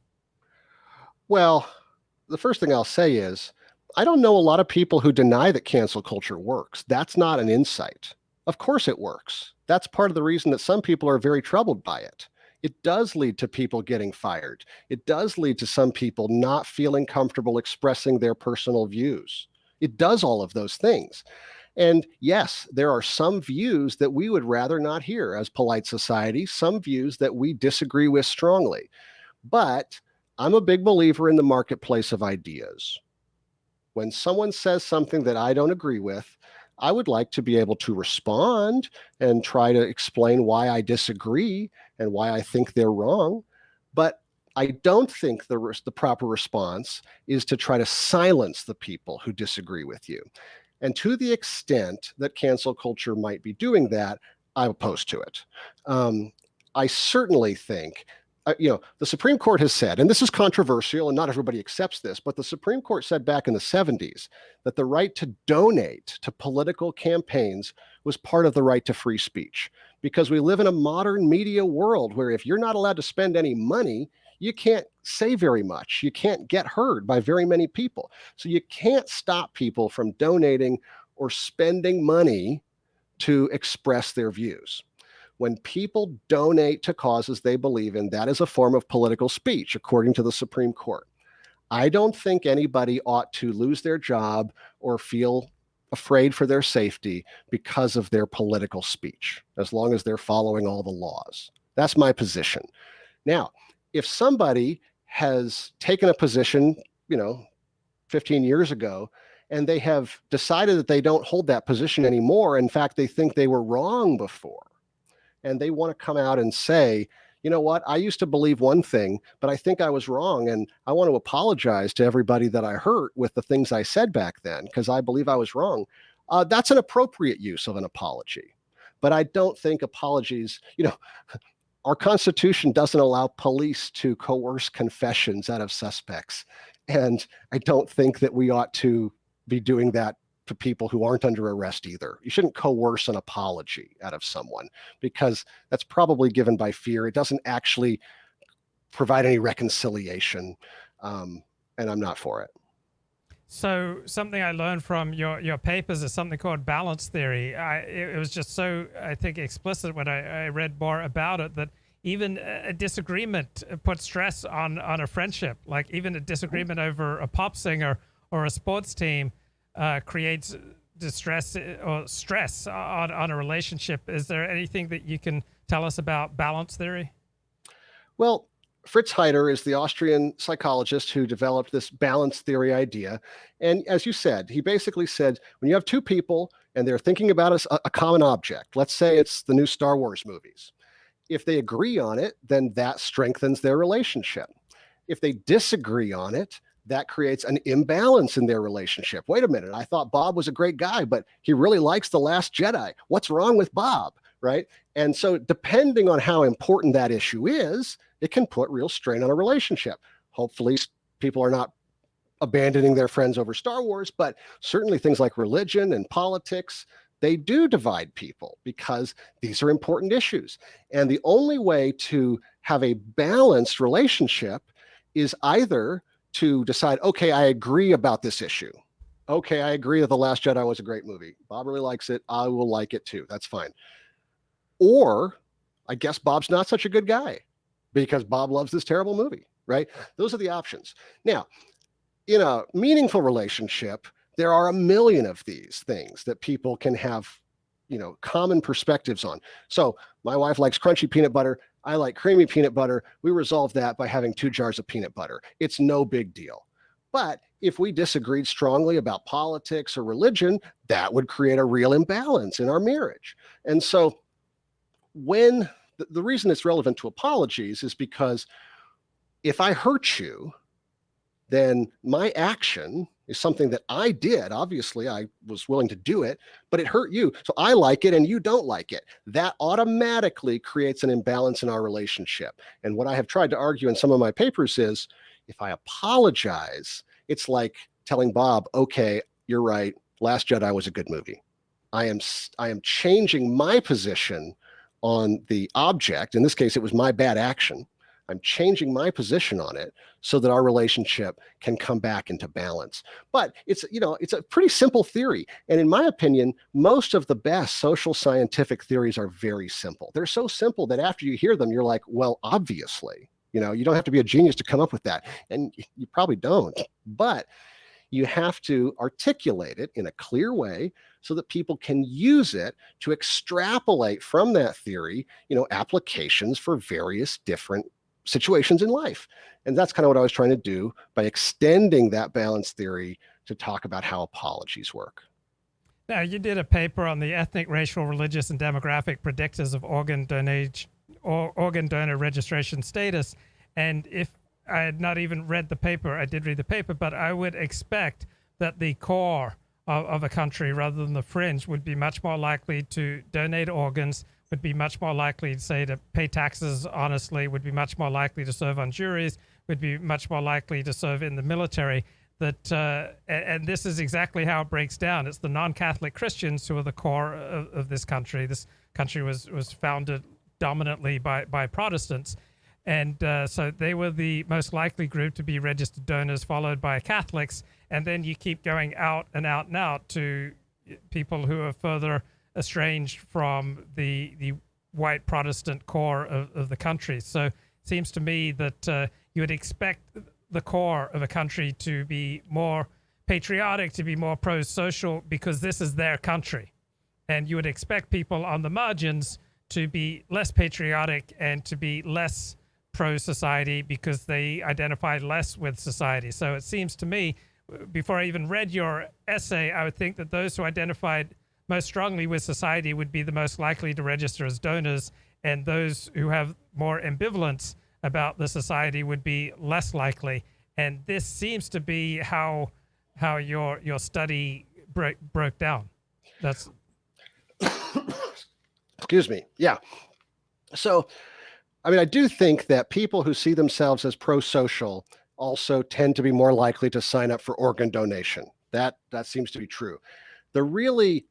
Well, the first thing I'll say is, I don't know a lot of people who deny that cancel culture works. That's not an insight. Of course it works. That's part of the reason that some people are very troubled by it. It does lead to people getting fired. It does lead to some people not feeling comfortable expressing their personal views. It does all of those things. And yes, there are some views that we would rather not hear as polite society, some views that we disagree with strongly. But I'm a big believer in the marketplace of ideas. When someone says something that I don't agree with, I would like to be able to respond and try to explain why I disagree and why I think they're wrong. But I don't think the proper response is to try to silence the people who disagree with you. And to the extent that cancel culture might be doing that, I'm opposed to it. I certainly think, the Supreme Court has said, and this is controversial and not everybody accepts this, but the Supreme Court said back in the 70s that the right to donate to political campaigns was part of the right to free speech. Because we live in a modern media world where if you're not allowed to spend any money, you can't say very much. You can't get heard by very many people. So you can't stop people from donating or spending money to express their views. When people donate to causes they believe in, that is a form of political speech, according to the Supreme Court. I don't think anybody ought to lose their job or feel afraid for their safety because of their political speech, as long as they're following all the laws. That's my position. Now, if somebody has taken a position, 15 years ago, and they have decided that they don't hold that position anymore, in fact, they think they were wrong before, and they want to come out and say, you know what, I used to believe one thing, but I think I was wrong, and I want to apologize to everybody that I hurt with the things I said back then, because I believe I was wrong. That's an appropriate use of an apology. But I don't think apologies, our Constitution doesn't allow police to coerce confessions out of suspects. And I don't think that we ought to be doing that to people who aren't under arrest either. You shouldn't coerce an apology out of someone, because that's probably given by fear. It doesn't actually provide any reconciliation, and I'm not for it. So something I learned from your papers is something called balance theory. It was just so, I think, explicit when I read more about it, that even a disagreement puts stress on a friendship. Like even a disagreement over a pop singer or a sports team creates distress or stress on a relationship. Is there anything that you can tell us about balance theory? Well, Fritz Heider is the Austrian psychologist who developed this balance theory idea. And as you said, he basically said, when you have two people and they're thinking about a common object, let's say it's the new Star Wars movies. If they agree on it, then that strengthens their relationship. If they disagree on it, that creates an imbalance in their relationship. Wait a minute, I thought Bob was a great guy, but he really likes The Last Jedi. What's wrong with Bob, right? And so depending on how important that issue is, it can put real strain on a relationship. Hopefully people are not abandoning their friends over Star Wars, but certainly things like religion and politics, they do divide people because these are important issues. And the only way to have a balanced relationship is either to decide, okay, I agree about this issue. Okay, I agree that The Last Jedi was a great movie. Bob really likes it. I will like it too. That's fine. Or I guess Bob's not such a good guy because Bob loves this terrible movie, right? Those are the options. Now, in a meaningful relationship, there are a million of these things that people can have, common perspectives on. So my wife likes crunchy peanut butter. I like creamy peanut butter. We resolve that by having 2 jars of peanut butter. It's no big deal. But if we disagreed strongly about politics or religion, that would create a real imbalance in our marriage. And so when the reason it's relevant to apologies is because if I hurt you, then my action is something that I did. Obviously, I was willing to do it, but it hurt you. So I like it and you don't like it. That automatically creates an imbalance in our relationship. And what I have tried to argue in some of my papers is if I apologize, it's like telling Bob, okay, you're right. Last Jedi was a good movie. I am changing my position on the object. In this case, it was my bad action. I'm changing my position on it so that our relationship can come back into balance. But it's a pretty simple theory. And in my opinion, most of the best social scientific theories are very simple. They're so simple that after you hear them, you're like, well, obviously, you don't have to be a genius to come up with that. And you probably don't. But you have to articulate it in a clear way so that people can use it to extrapolate from that theory, applications for various different situations in life. And that's kind of what I was trying to do by extending that balance theory to talk about how apologies work. Now, you did a paper on the ethnic, racial, religious, and demographic predictors of organ donor registration status. And if I had not even read the paper, I did read the paper, but I would expect that the core of a country rather than the fringe would be much more likely to donate organs, would be much more likely, say, to pay taxes honestly, would be much more likely to serve on juries, would be much more likely to serve in the military. And this is exactly how it breaks down. It's the non-Catholic Christians who are the core of this country. This country was founded dominantly by Protestants. And so they were the most likely group to be registered donors, followed by Catholics. And then you keep going out and out and out to people who are further estranged from the white Protestant core of the country. So it seems to me that you would expect the core of a country to be more patriotic, to be more pro-social, because this is their country. And you would expect people on the margins to be less patriotic and to be less pro-society because they identify less with society. So it seems to me, before I even read your essay, I would think that those who identified most strongly with society would be the most likely to register as donors, and those who have more ambivalence about the society would be less likely. And this seems to be how your study broke down. That's excuse me. Yeah. So, I mean, I do think that people who see themselves as pro-social also tend to be more likely to sign up for organ donation. That seems to be true. The really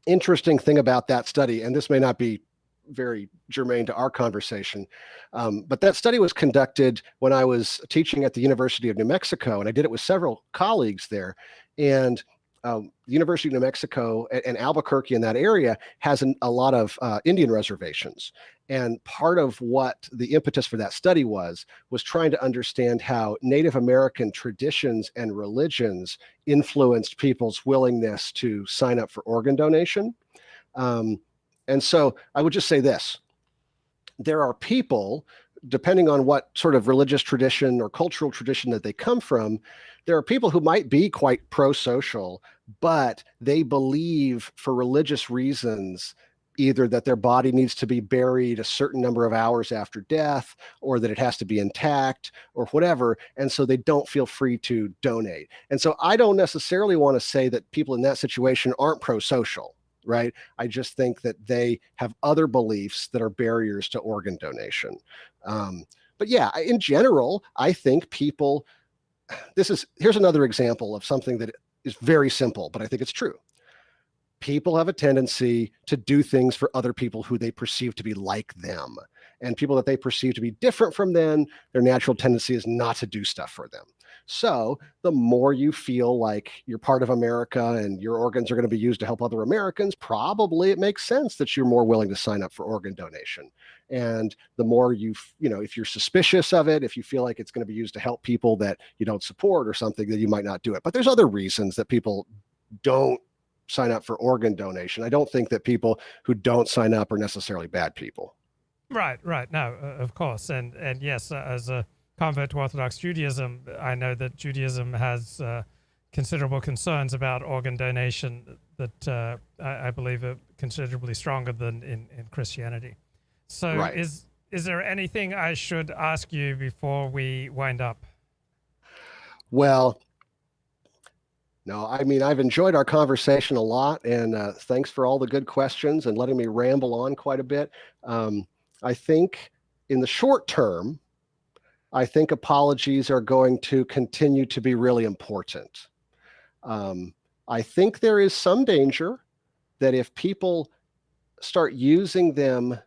interesting thing about that study, and this may not be very germane to our conversation, but that study was conducted when I was teaching at the University of New Mexico, and I did it with several colleagues there. And the University of New Mexico and Albuquerque in that area has a lot of Indian reservations. And part of what the impetus for that study was trying to understand how Native American traditions and religions influenced people's willingness to sign up for organ donation. And so I would just say this: there are people, depending on what sort of religious tradition or cultural tradition that they come from, there are people who might be quite pro-social, but they believe for religious reasons either that their body needs to be buried a certain number of hours after death, or that it has to be intact, or whatever, and so they don't feel free to donate. And so I don't necessarily want to say that people in that situation aren't pro-social, right? I just think that they have other beliefs that are barriers to organ donation. But yeah, in general, I think people, here's another example of something that is very simple, but I think it's true. People have a tendency to do things for other people who they perceive to be like them. And people that they perceive to be different from them, their natural tendency is not to do stuff for them. So the more you feel like you're part of America and your organs are going to be used to help other Americans, probably it makes sense that you're more willing to sign up for organ donation. And the more if you're suspicious of it, if you feel like it's going to be used to help people that you don't support or something, then you might not do it. But there's other reasons that people don't sign up for organ donation. I don't think that people who don't sign up are necessarily bad people. Right. No, of course. And yes, as a convert to Orthodox Judaism, I know that Judaism has considerable concerns about organ donation that I believe are considerably stronger than in Christianity. So right. Is there anything I should ask you before we wind up? Well, no, I mean, I've enjoyed our conversation a lot, and thanks for all the good questions and letting me ramble on quite a bit. I think in the short term, I think apologies are going to continue to be really important. I think there is some danger that if people start using them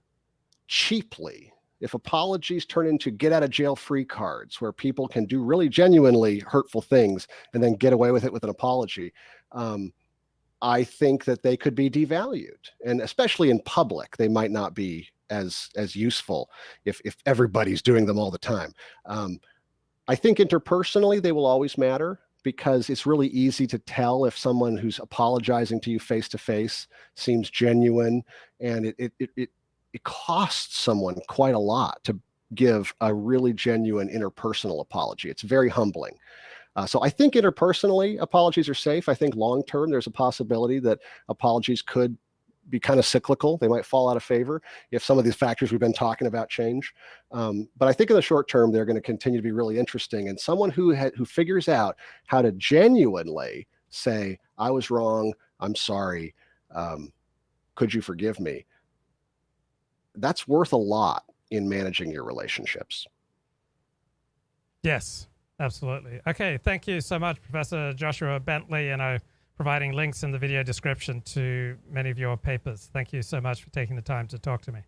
cheaply, if apologies turn into get out of jail free cards where people can do really genuinely hurtful things and then get away with it with an apology, I think that they could be devalued. And especially in public, they might not be as useful if everybody's doing them all the time. I think interpersonally, they will always matter because it's really easy to tell if someone who's apologizing to you face to face seems genuine, and it costs someone quite a lot to give a really genuine interpersonal apology. It's very humbling. So I think interpersonally, apologies are safe. I think long-term, there's a possibility that apologies could be kind of cyclical. They might fall out of favor if some of these factors we've been talking about change. But I think in the short term, they're going to continue to be really interesting. And someone who figures out how to genuinely say, I was wrong, I'm sorry, could you forgive me? That's worth a lot in managing your relationships. Yes, absolutely. Okay, thank you so much, Professor Joshua Bentley, and providing links in the video description to many of your papers. Thank you so much for taking the time to talk to me.